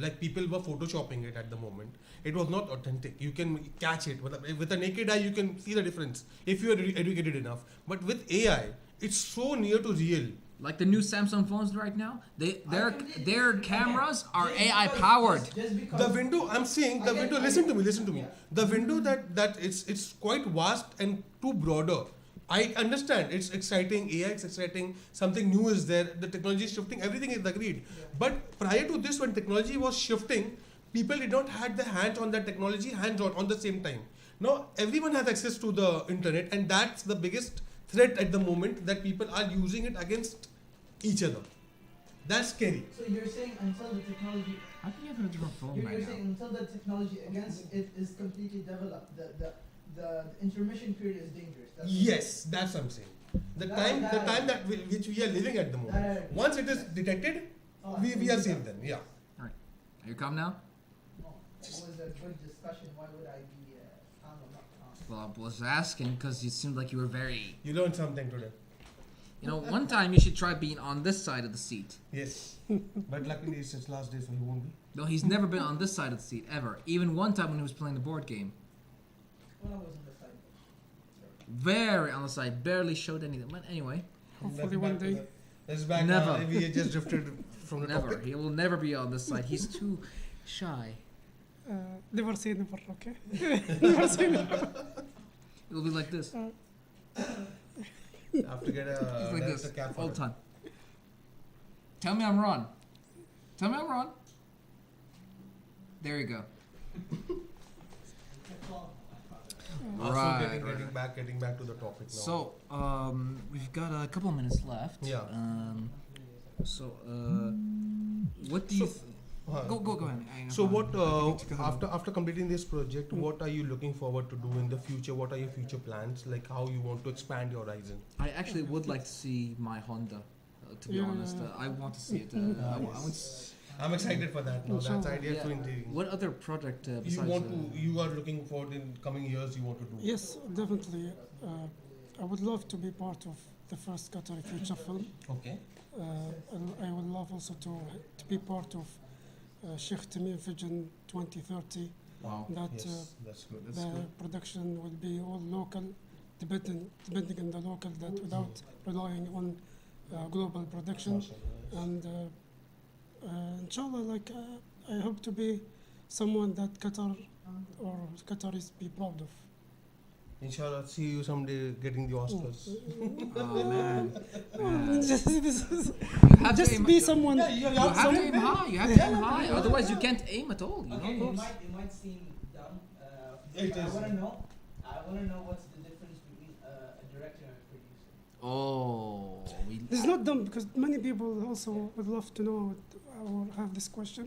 Like people were photoshopping it at the moment. It was not authentic. You can catch it with a naked eye. You can see the difference if you are educated enough. But with AI, it's so near to real. Like the new Samsung phones right now, their Again, cameras are just AI because- powered. Just because The window, I'm saying, the I get- window. I Listen get- to me. yeah. The window that it's quite vast and too broader. I understand it's exciting. AI is exciting. Something new is there. The technology is shifting. Everything is agreed. Yeah. But prior to this, when technology was shifting, people did not had the hands on that technology, hands on the same time. Now everyone has access to the internet, and that's the biggest threat at the moment, that people are using it against each other. That's scary. So you're saying until the technology, How can you have a different phone you're right saying now? until the technology against it is completely developed, the intermission period is dangerous. That's what- Yes, that's what I'm saying. The time which we are living at the moment. That- Once it is detected, Oh, we are safe then. Yeah. Are you calm now? No, it was a good discussion. Why would I be calm or not calm? Well, I was asking because it seemed like you were very. You learned something today. You know, one time you should try being on this side of the seat. Yes. But luckily it's his last day, so he won't be. No, he's never been on this side of the seat ever. Even one time when he was playing the board game. When I was on the side. Very on the side, barely showed anything. But anyway, Hopefully one day. Let's back Never. We just drifted from the never. topic. He will never be on this side. He's too shy. Never say never, okay? Never say never. It'll be like this. I have to get He's like a this cap for all the it. time. Tell me I'm wrong. Tell me I'm wrong. There you go. So Right, getting back to the topic now. So, we've got a couple minutes left. Yeah. So, what do you? Go ahead. So what After after completing this project, what are you looking forward to do in the future? What are your future plans? Like how you want to expand your horizon? I actually would like to see my Honda. To be Yeah. honest, I want to see it. I want I'm excited for that. Now that's idea Yeah. so intriguing. What other project You besides? want to? You are looking forward in coming years. You want to do? Yes, definitely. I would love to be part of the first Qatari feature film. Okay. And I would love also to be part of Sheikh Tamim Vision 2030. Wow. That Yes, that's good. That's the good. production will be all local, depending on the local, that without relying on global production. And inshallah, I hope to be someone that Qatar or Qataris be proud of. Inshallah, see you someday getting the Oscars. Oh man. Just You have to aim, be someone. you have to aim high. You have to aim high. Otherwise, you can't aim at all. You Okay, know. it might seem dumb. It I is. want to know what's the difference between a director and a producer. Oh. It's not dumb because many people also would love to know or have this question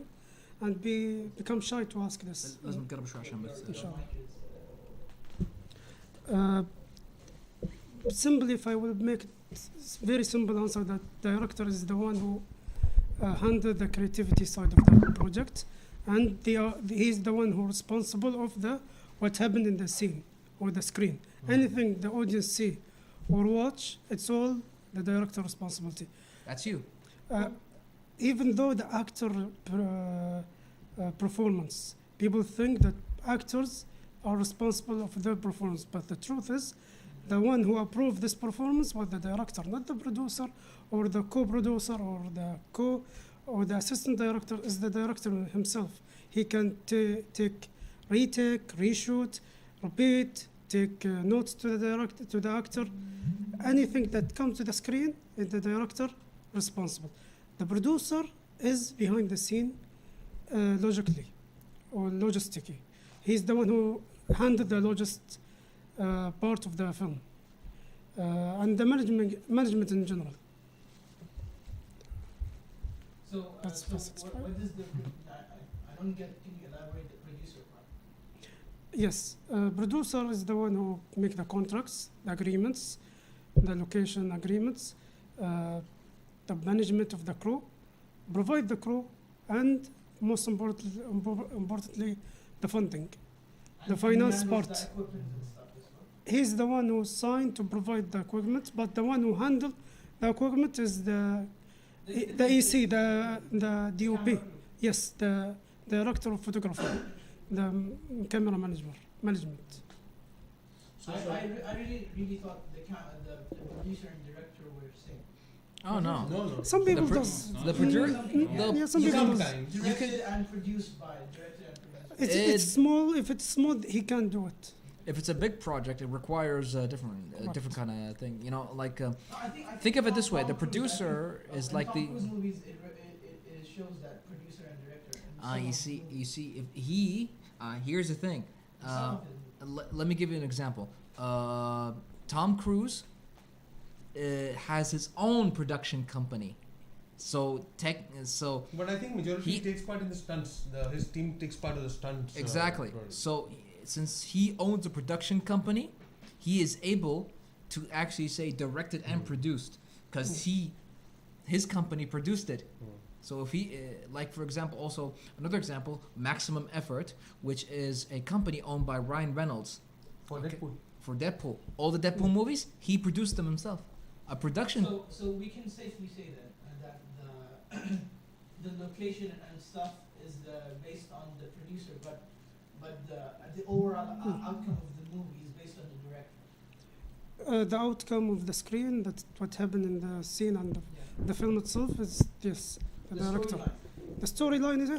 and become shy to ask this. لازم نقرب شوي عشان بس. Inshallah. Simply, if I will make it very simple answer, that director is the one who handle the creativity side of the project, and he's the one who responsible of what happened in the scene or the screen. Anything the audience see or watch, it's all the director responsibility. That's you. Even though the actor performance, people think that actors are responsible of their performance, but the truth is, the one who approved this performance was the director, not the producer or the co-producer or the assistant director. Is the director himself. He can take retake, reshoot, repeat, take notes to the actor. Anything that comes to the screen is the director responsible. The producer is behind the scene logically or logistically. He's the one who handled the part of the film and the management in general. So, That's so basics, right? what is the? I don't get. Can you elaborate the producer part? Yes, producer is the one who make the contracts, the agreements, the location agreements, the management of the crew, provide the crew, and most importantly, the funding. The And finance he handles part. the equipment and stuff as well. He's the one who's signed to provide the equipment, but the one who handle the equipment is the EC, the DOP. Camera crew. Yes, the director of photography, the camera management. I really thought the producer and director were same. Oh no. No. Some people pro- does. the producer- Yeah, some people does. Sometimes. Directed and produced by director and producer. It's small. If it's small, he can do it. If it's a big project, it requires a different Correct. kind of thing. You know, like No, I think of it this way: Tom the Cruise, producer I think, is in like Tom the. Cruise movies, it shows that producer and director. in some You of see, his movies. if he. Here's the thing. Some of his movies. Let me give you an example. Tom Cruise has his own production company. So But I think majority He- takes part in the stunts. His team takes part of the stunts. exactly. Right. So since he owns a production company, he is able to actually say directed and produced because his company produced it. So if he, like for example, also another example, Maximum Effort, which is a company owned by Ryan Reynolds For Okay. Deadpool. for Deadpool. All the Deadpool movies, he produced them himself. A production. So we can safely say that the location and stuff is based on the producer, but the overall outcome of the movie is based on the director. The outcome of the screen, that's what happened in the scene and Yeah. the film itself is yes, the director. storyline. The storyline is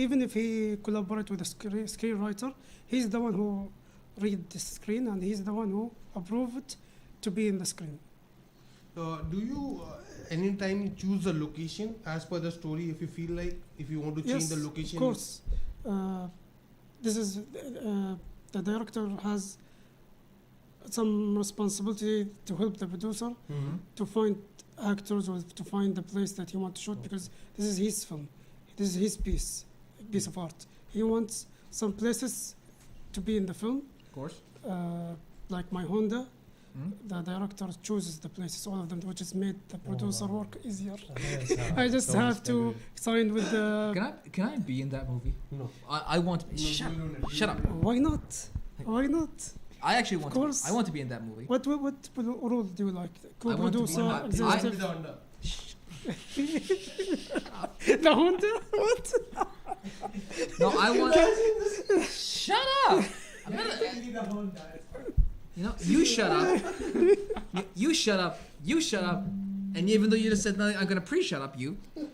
even if he collaborate with the screenwriter, he's the one who read the screen and he's the one who approve it to be in the screen. Do you anytime choose the location as per the story if you feel like if you want to change Yes, the location? of course. This is the director has some responsibility to help the producer Mm-hmm. to find actors or to find the place that he wants to shoot, because this is his film, this is his piece of art. He wants some places to be in the film, Of course. like my Honda. Mhm. The director chooses the places, all of them, which has made the producer wow. work easier. Yes, I just so have to sign with the. Can I be in that movie? No. I want to be. No, Shut, you don't. shut up. Why not? Why not? I actually want Of course. to. I want to be in that movie. What role do you like? I want to be Co-producer, I- executive. The Honda. The Honda? What? No, I want. Shut up. I'm Yeah, gonna, it can be the Honda. It's fine. you know, you shut up. You shut up. You shut up. And even though you just said nothing, I'm gonna pre-shut up you. All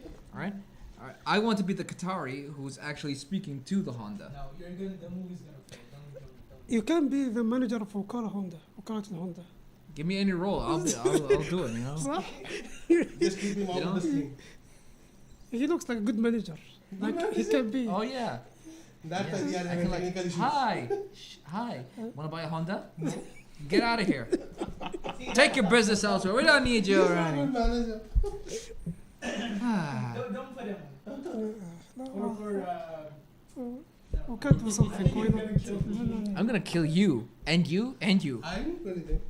right. All right. I want to be the Qatari who's actually speaking to the Honda. No, you're gonna. The movie's gonna fail. Don't. You can be the manager of وكالة Honda. Give me any role. I'll do it. You know. صح? Just keep him You out know? of the screen. He looks like a good manager. Like he can be. Oh yeah. That's Yeah. why we are I having can like, technical issues. hi, hi. Want to buy a Honda? Get out of here. Take your business elsewhere. We don't need you He's not around a here. manager. Ah. Don't put him on. No, For we can't do something. Why You're not? gonna kill me. No, no, no. I'm gonna kill you and you and you. I didn't do anything.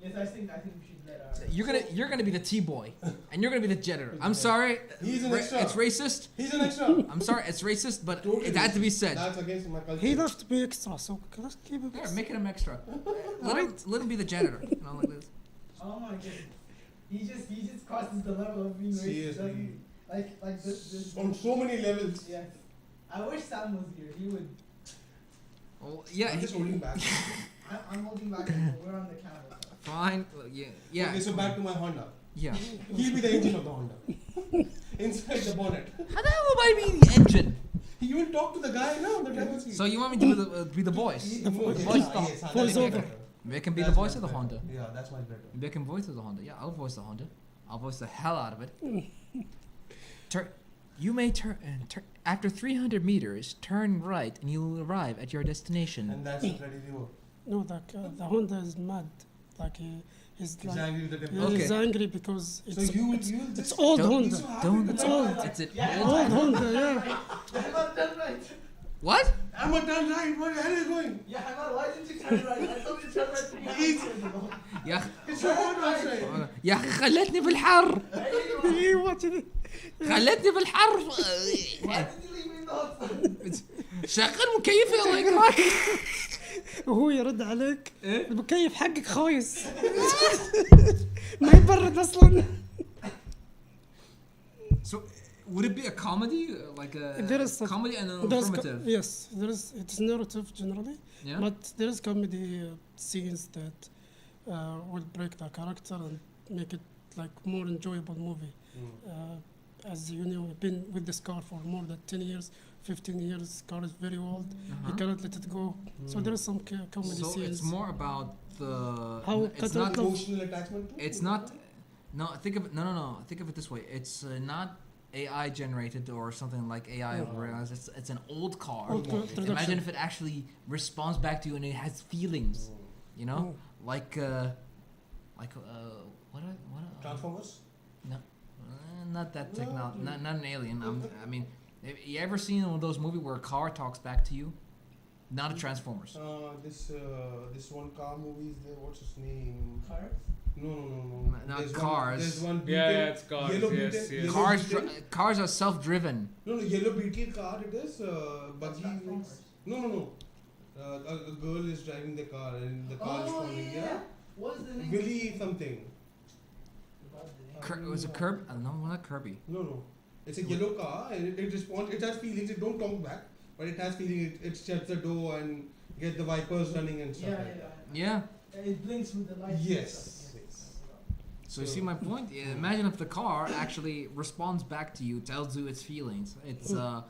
Yes, I think we should let our. You're gonna be the T-boy, and you're gonna be the janitor. I'm sorry. He's an extra. It's racist. He's an extra. I'm sorry. It's racist, but Totally it had to be said. That's against my culture. He left to be extra, so let's keep it. Here, make him extra. Let him be the janitor. You know, like this. Oh my goodness. He just crosses the level of being racist. Seriously. Like this. On so many levels. Yes. I wish Sam was here. He would. Oh, yeah. I'm just holding back. I'm holding back. We're on the camera. Fine. Yeah. Okay, so back to my Honda. Yeah. He'll be the engine of the Honda. Inside the bonnet. How the hell am I being the engine? You will talk to the guy now on the driver's seat. So you want me to be the voice? Yes, voice yes, talk. yes, Voice that's over. better. They can be the That's voice of much the Honda. better. Yeah, that's much better. They can voice of the Honda. Yeah, I'll voice the Honda. I'll voice the hell out of it. You may turn after 300 meters. Turn right, and you'll arrive at your destination. And that's Freddy River. No, the Honda is mad. Like he's He's like angry with the yeah, temper. he's Okay. angry because So it's you will it's just old Don't- Honda. Don't. It's old. It's an Yeah. old. Old Honda, yeah. Hamad, turn right. What? I'm a turn right. Where the hell are you going? Yeah, Hamad, why didn't you turn right? I told you to turn right 300 Please. years ago. يا أخ- It's your own outside. يا أخي خلتني في الحر. He wanted خلتني في الحر. Why did you leave me in the hot sun? شغل مكيف يلا يقراك. وهو يرد عليك إيه؟ المكيف حقك خايس ما يبرد اصلا. So, would it be a comedy, like a There is comedy and an There's informative? yes, it's narrative generally, Yeah. but there is comedy scenes that will break the character and make it like more enjoyable movie. As you know, we've been with this car for more than 10 years, 15 years. This car is very old. You Uh-huh. cannot let it go. So there is some comedy So scenes. it's more about the. How It's Qatar not. com- Emotional attachment to It's not. No, think of it. No. Think of it this way. It's not AI generated or something like AI. Oh. Whereas it's an old car. Old car Imagine production. Imagine if it actually responds back to you and it has feelings. You know, Oh. like what? Transformers? Not that No. technology. Not an alien. I mean, have you ever seen one of those movies where a car talks back to you? Not a Transformers. This one car movie is there. What's his name? Cars? No. Not There's cars. There's one. Yeah, Beetle- yeah, it's cars. Yellow Yes, Beetle- yes. Yellow Beetle. Cars are self-driven. No, yellow Beetle car it is. But That's he. Transformers. No. A girl is driving the car and the car is Oh, falling. yeah. What is the name? Willy something. It was a Kirby. No, not Kirby. No. It's a yellow car and it responds. It has feelings. It don't talk back, but it has feeling. It shuts the door and get the wipers running and stuff. Yeah, like that. Yeah. It blinks with the light. Yes. So you see my point? Imagine if the car actually responds back to you, tells you its feelings. It's Yeah,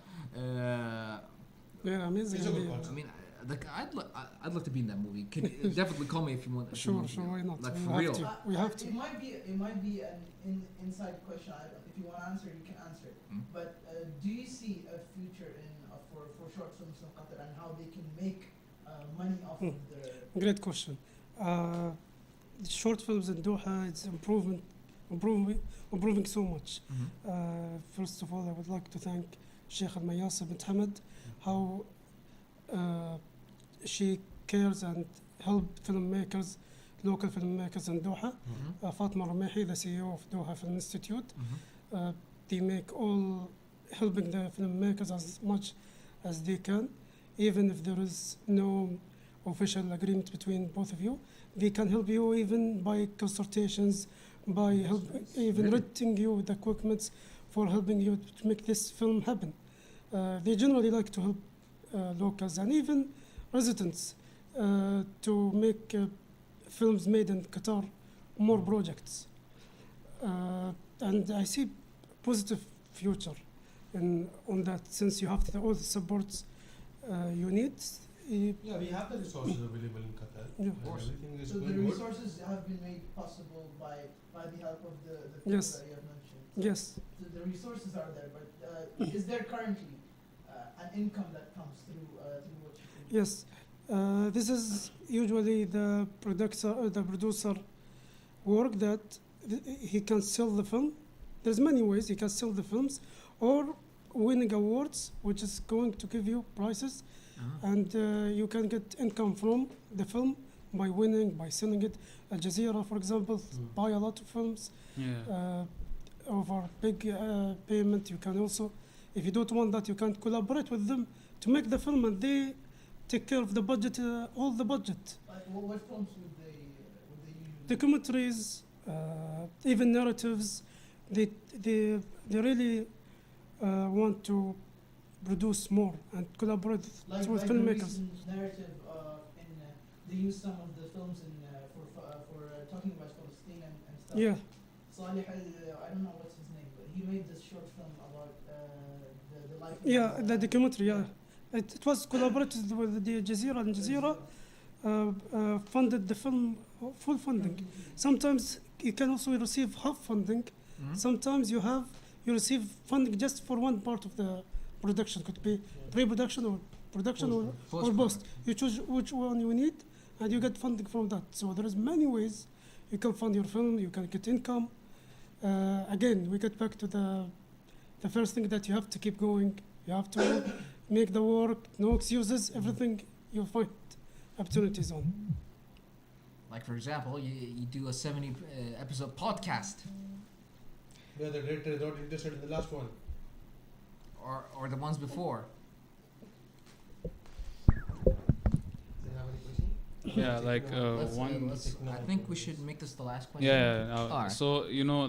amazing. It's a good idea. concept. I mean, I'd love to be in that movie. Can definitely call me if you want. if you Sure, want to. sure, why not? Like We for have real. to. We have to. It might be an inside question. If you want to answer, you can answer it. Mm. But do you see a future in for short films in Qatar and how they can make money off Mm. of the? Great question. The short films in Doha, it's improving so much. First of all, I would like to thank Sheikh Al-Mayasa bint Hamad, how she cares and help filmmakers, local filmmakers in Doha. Fatma Ramehi, the CEO of Doha Film Institute, they make all helping the filmmakers as much as they can, even if there is no official agreement between both of you. They can help you even by consultations, by even Really? renting you with equipment for helping you to make this film happen. They generally like to help locals and even residents to make films made in Qatar, more projects. And I see positive future on that, since you have all the supports you need. Yeah, we have the resources available in Qatar. Yeah. And everything is So the going good. resources have been made possible by the help of the Yes. people that you have mentioned. Yes. So the resources are there, but is there currently an income that comes through what you do? Yes, this is usually the producer work that he can sell the film. There's many ways he can sell the films, or winning awards, which is going to give you prizes, and you can get income from the film by winning, by selling it. Al Jazeera, for example, buy a lot of films over big payment. You can also, if you don't want that, you can collaborate with them to make the film, and they take care of the budget, all the budget. What films would they usually? Documentaries, even narratives. They really want to produce more and collaborate Like with the filmmakers. recent narrative they use some of the films for talking about Palestine and stuff. Yeah, Salih I don't know what's his name, but he made this short film about the life. yeah, of, the documentary. Yeah, it was collaborated with the Jazeera, and Jazeera funded the film, full funding. Sometimes you can also receive half funding. Sometimes you receive funding just for one part of the production. Could be pre-production or production or post. You choose which one you need, and you get funding from that. So there is many ways you can fund your film. You can get income. Again, we get back to the first thing, that you have to keep going. You have to make the work, no excuses. Everything you find opportunities on. Like for example, you do a 70 episode podcast, Yeah, the director is not interested in the last one. or the ones before. Do you have any question? Yeah, like I think we should make this the last question. Alright. So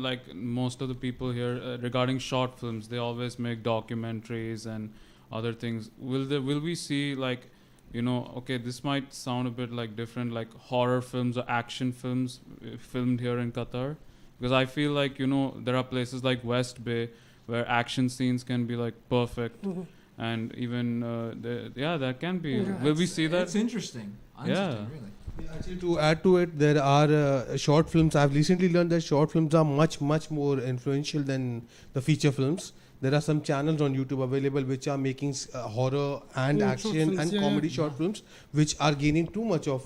like most of the people here regarding short films, they always make documentaries and other things. Will we see, like, okay, this might sound a bit like different, like horror films or action films filmed here in Qatar? Because I feel like there are places like West Bay where action scenes can be like perfect, and even that can be. Yeah. Will we see that? It's interesting. Interesting, really. Yeah, actually, to add to it, there are short films. I've recently learned that short films are much more influential than the feature films. There are some channels on YouTube available which are making horror and Short action films, and comedy short films, which are gaining too much of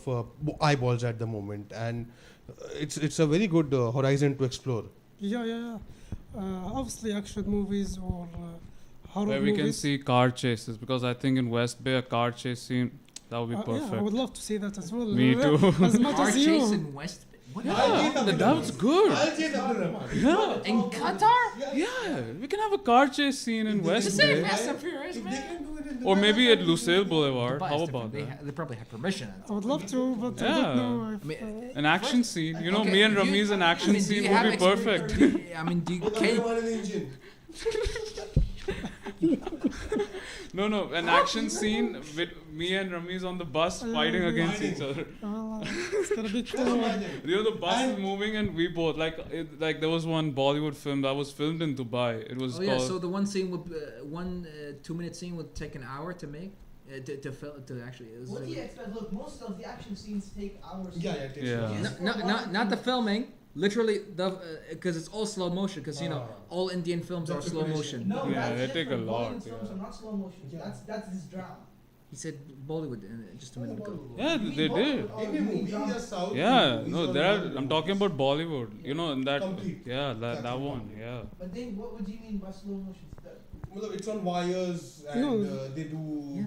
eyeballs at the moment, and it's a very good horizon to explore. Yeah. Obviously, action movies or horror Where we movies. can see car chases, because I think in West Bay a car chase scene, that would be perfect. Yeah, I would love to see that as well. Me too. As much Car as chase you. in West. What? That's good. I'll say Abdulrahman. Yeah. In Qatar? Yeah, we can have a car chase scene in West Just say Bay. Fast and Furious, If they man. can do it in Or Dubai, maybe why at can't we do Lucille it? Boulevard. Dubai How is about different. that? They probably have permission. I would love to, but I Yeah. don't know if. I mean, An action scene. Okay, Me and do you- Rami's an action I mean, do scene you would have be experience- perfect. I mean, do you, With can, everyone in the engine. No, an action scene with me and Rami's on the bus fighting against each other. It's gonna be Just cool. imagine. The bus is moving and we both like there was one Bollywood film that was filmed in Dubai. It was oh yeah, called so the one scene would 2-minute scene would take an hour to make, to actually. It was, What do you expect? Look, most of the action scenes take hours. Yeah, it takes Yeah. time. not the filming. Literally, because it's all slow motion. Because all Indian films The are slow preparation. motion. No, Yeah, that's they take a different. lot, Bollywood films yeah. are not slow motion. Yeah. That's this drama. He said Bollywood just a minute ago. Yeah, they did. Every movie, India, South. Yeah, movies no, are there are. Bollywood I'm talking movies. about Bollywood. You know, in that. Complete. Yeah, that That's one. complete. Yeah. But then, what would you mean by slow motion? That Well, it's on wires and No. they do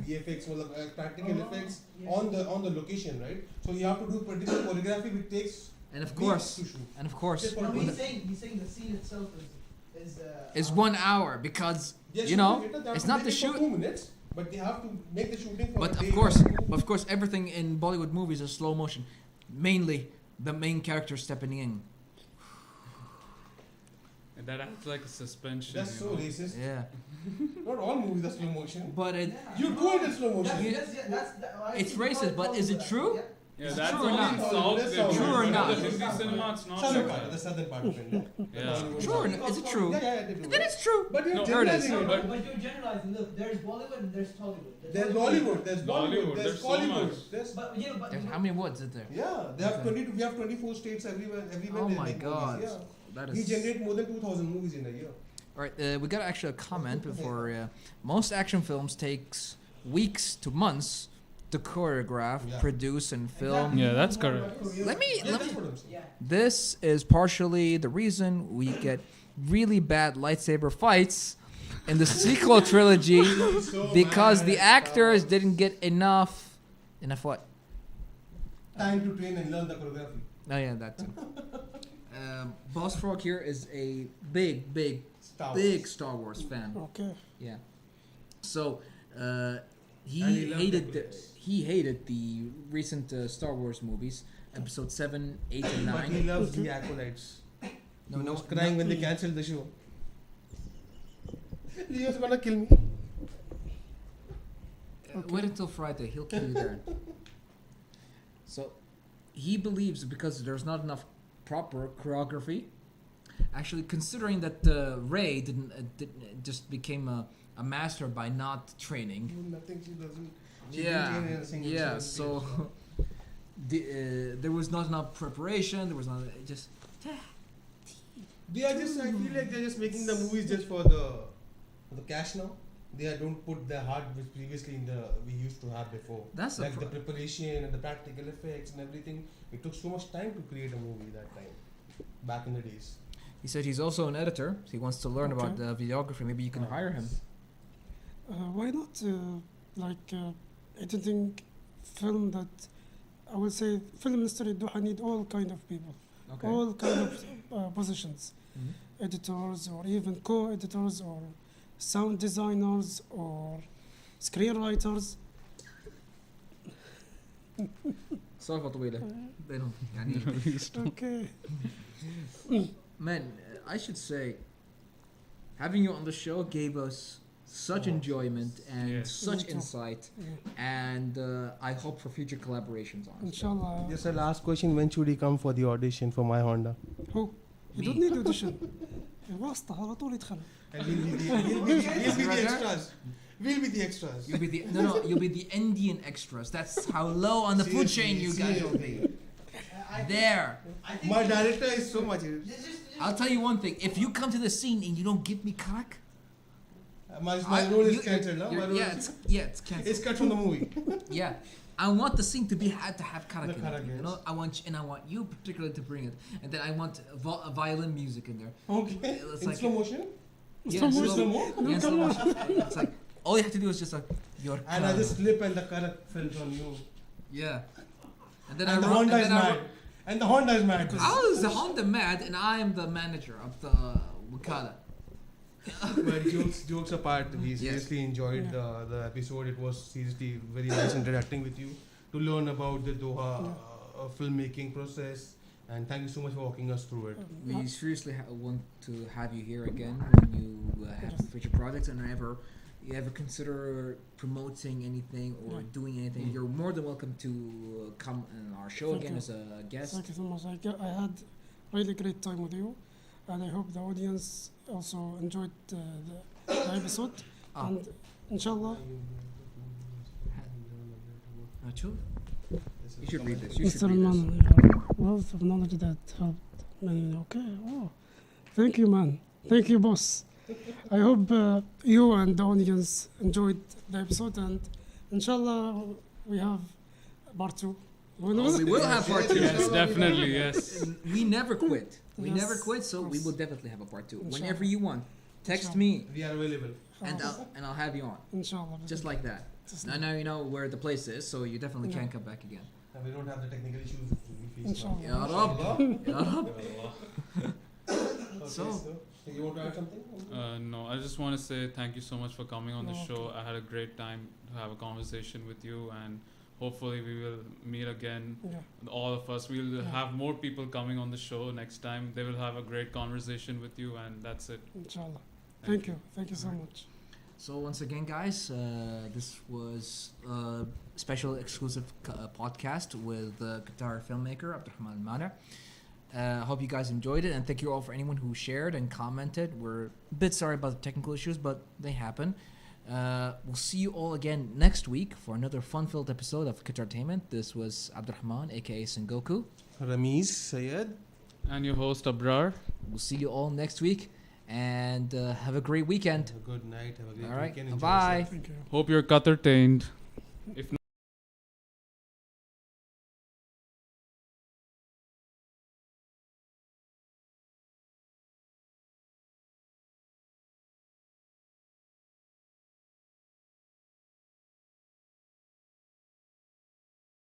VFX, practical effects yeah. on the location, right? So you have to do particular choreography which takes And of weeks course, to shoot. Just No, when he's the- saying the scene itself is it's 1 hour because Yes, you know they have it's to not make the it for shoot. 2 minutes, but they have to make the shooting for But a day. of course, everything in Bollywood movies is slow motion. Mainly the main character stepping in. And that acts like a suspension. That's you so know. racist. Yeah, Not all movies are slow motion. but it You do it in slow motion. It's racist, but is it true? Yeah, Is it that's true or only not? in South. That's they South. do True or it. not? The Hindi cinema, it's not Southern like part, that. the southern part of India. Yeah. True or not? Is it true? Yeah, they do. Then it's true. But you're No, there it is. generalizing No, it. but you're generalizing. Look, there's Bollywood and there's Tollywood. There's Bollywood, there's Bollywood, Bollywood, there's there's so Hollywood. much. There's But yeah, but How many words is there? yeah, they have Okay. 22. We have 24 states everywhere. Everywhere Oh they my make God, movies. that Yeah, we is. generate more than 2,000 movies in a year. All right, we got actually a comment before. Most action films takes weeks to months to choreograph, Yeah. produce, and film. Yeah, that's correct. Let me- Yeah, let that's me- what I'm saying. yeah. This is partially the reason we get really bad lightsaber fights in the sequel trilogy So because bad the at actors Star didn't get enough what? time to train and learn the choreography. Oh yeah, that too. Boss Frog here is a big Star Wars fan. Okay. Yeah. So he And he loved hated the he hated the recent Star Wars movies, episode 7, 8, and But he 9. loves the acolytes. No, He no, was crying no. when they cancelled the show. Leo's gonna kill me. Wait until Friday. He'll kill you there. So he believes because there's not enough proper choreography. Actually, considering that Ray didn't just became a master by not training. Nothing she doesn't. She didn't train in a single Yeah. sense. So there was not enough preparation. There was not just. They are just. I feel like they're just making the movies just for the cash now. They don't put the heart which previously we used to have before. That's the Like the pro- preparation and the practical effects and everything. It took so much time to create a movie that time, back in the days. He said he's also an editor. So he wants to learn about Okay. videography. Maybe you can hire him. Why not editing film that I will say film industry do need all kind of people, Okay. all kind of positions, Mhm. editors or even co-editors or sound designers or screenwriters. صافة طويلة بينهم يعني. Okay. Man, I should say, having you on the show gave us such enjoyment and Yes. such Me too. insight, Yeah. and I hope for future collaborations on. Inshallah. Just a last question: when should he come for the audition for my Honda? Who? You Me. don't need audition. واسطة على طول يدخل. And we'll be the extras. We'll be the extras. You'll be the you'll be the Indian extras. That's how low on the food chain you guys will be. There. I think My director is so much. I'll tell you one thing. If you come to the scene and you don't give me karak, My role is you- cancelled. No? you're- My role yeah, it's canceled. it's cut from the movie. Yeah, I want the scene to have karak The in karak, it. You yes. know, I want you particularly to bring it, and then I want violin music in there. Okay. It's In like slow motion. yeah, Slow slow- motion. yeah, slow motion. It's like all you have to do is just like your And I just slip and the karak falls on you. yeah, and then And the I Honda and is then I mad. And the Honda is mad. How is the Honda mad and I am the manager of the Wakala? But jokes apart, we Yes. seriously enjoyed the episode. It was seriously very nice interacting with you to learn about the Doha filmmaking process. And thank you so much for walking us through it. We seriously want to have you here again when you have future projects and you ever consider promoting anything or Yeah. doing anything. Mm. You're more than welcome to come on our show Thank again you. as a guest. Thank you so much. I had really great time with you, and I hope the audience also enjoyed the episode. Ah. And inshallah, True. You should read this. You should Mr. read this. Al-Mana, wealth of knowledge that helped many. Okay. Oh, thank you, man. Thank you, boss. I hope you and the audience enjoyed the episode, and Inshallah, we have part 2. Who Oh, knows? we will have part 2. Yes, definitely. Yes. We never quit. We Yes, never quit, so of we course. will definitely have a part 2. Inshallah. Whenever you want, text Inshallah. me We are available. and I'll have you on. Inshallah. Just like that. I know you know where the place is, so you definitely can come back again. And we don't have the technical issues we face now. Inshallah. Ya Rab. Ya Rab. Okay, So- you want to add something? No, I just want to say thank you so much for coming on the You're show. I had a great time to have a conversation with you, and hopefully we will meet again. Yeah. All of us. We'll Yeah. have more people coming on the show next time. They will have a great conversation with you, and that's it. Inshallah. Thank you. Thank you so much. So once again, guys, this was a special exclusive podcast with the Qatar filmmaker Abdulrahman Al-Mana. Hope you guys enjoyed it, and thank you all for anyone who shared and commented. We're a bit sorry about the technical issues, but they happen. We'll see you all again next week for another fun-filled episode of QatarTainment. This was Abdulrahman, aka Sengoku. Ramiz Sayed. And your host Abrar. We'll see you all next week, and have a great weekend. Have a good night. Have a great All right, weekend. Enjoy bye. yourself. Thank you. Hope you're Qatartained. If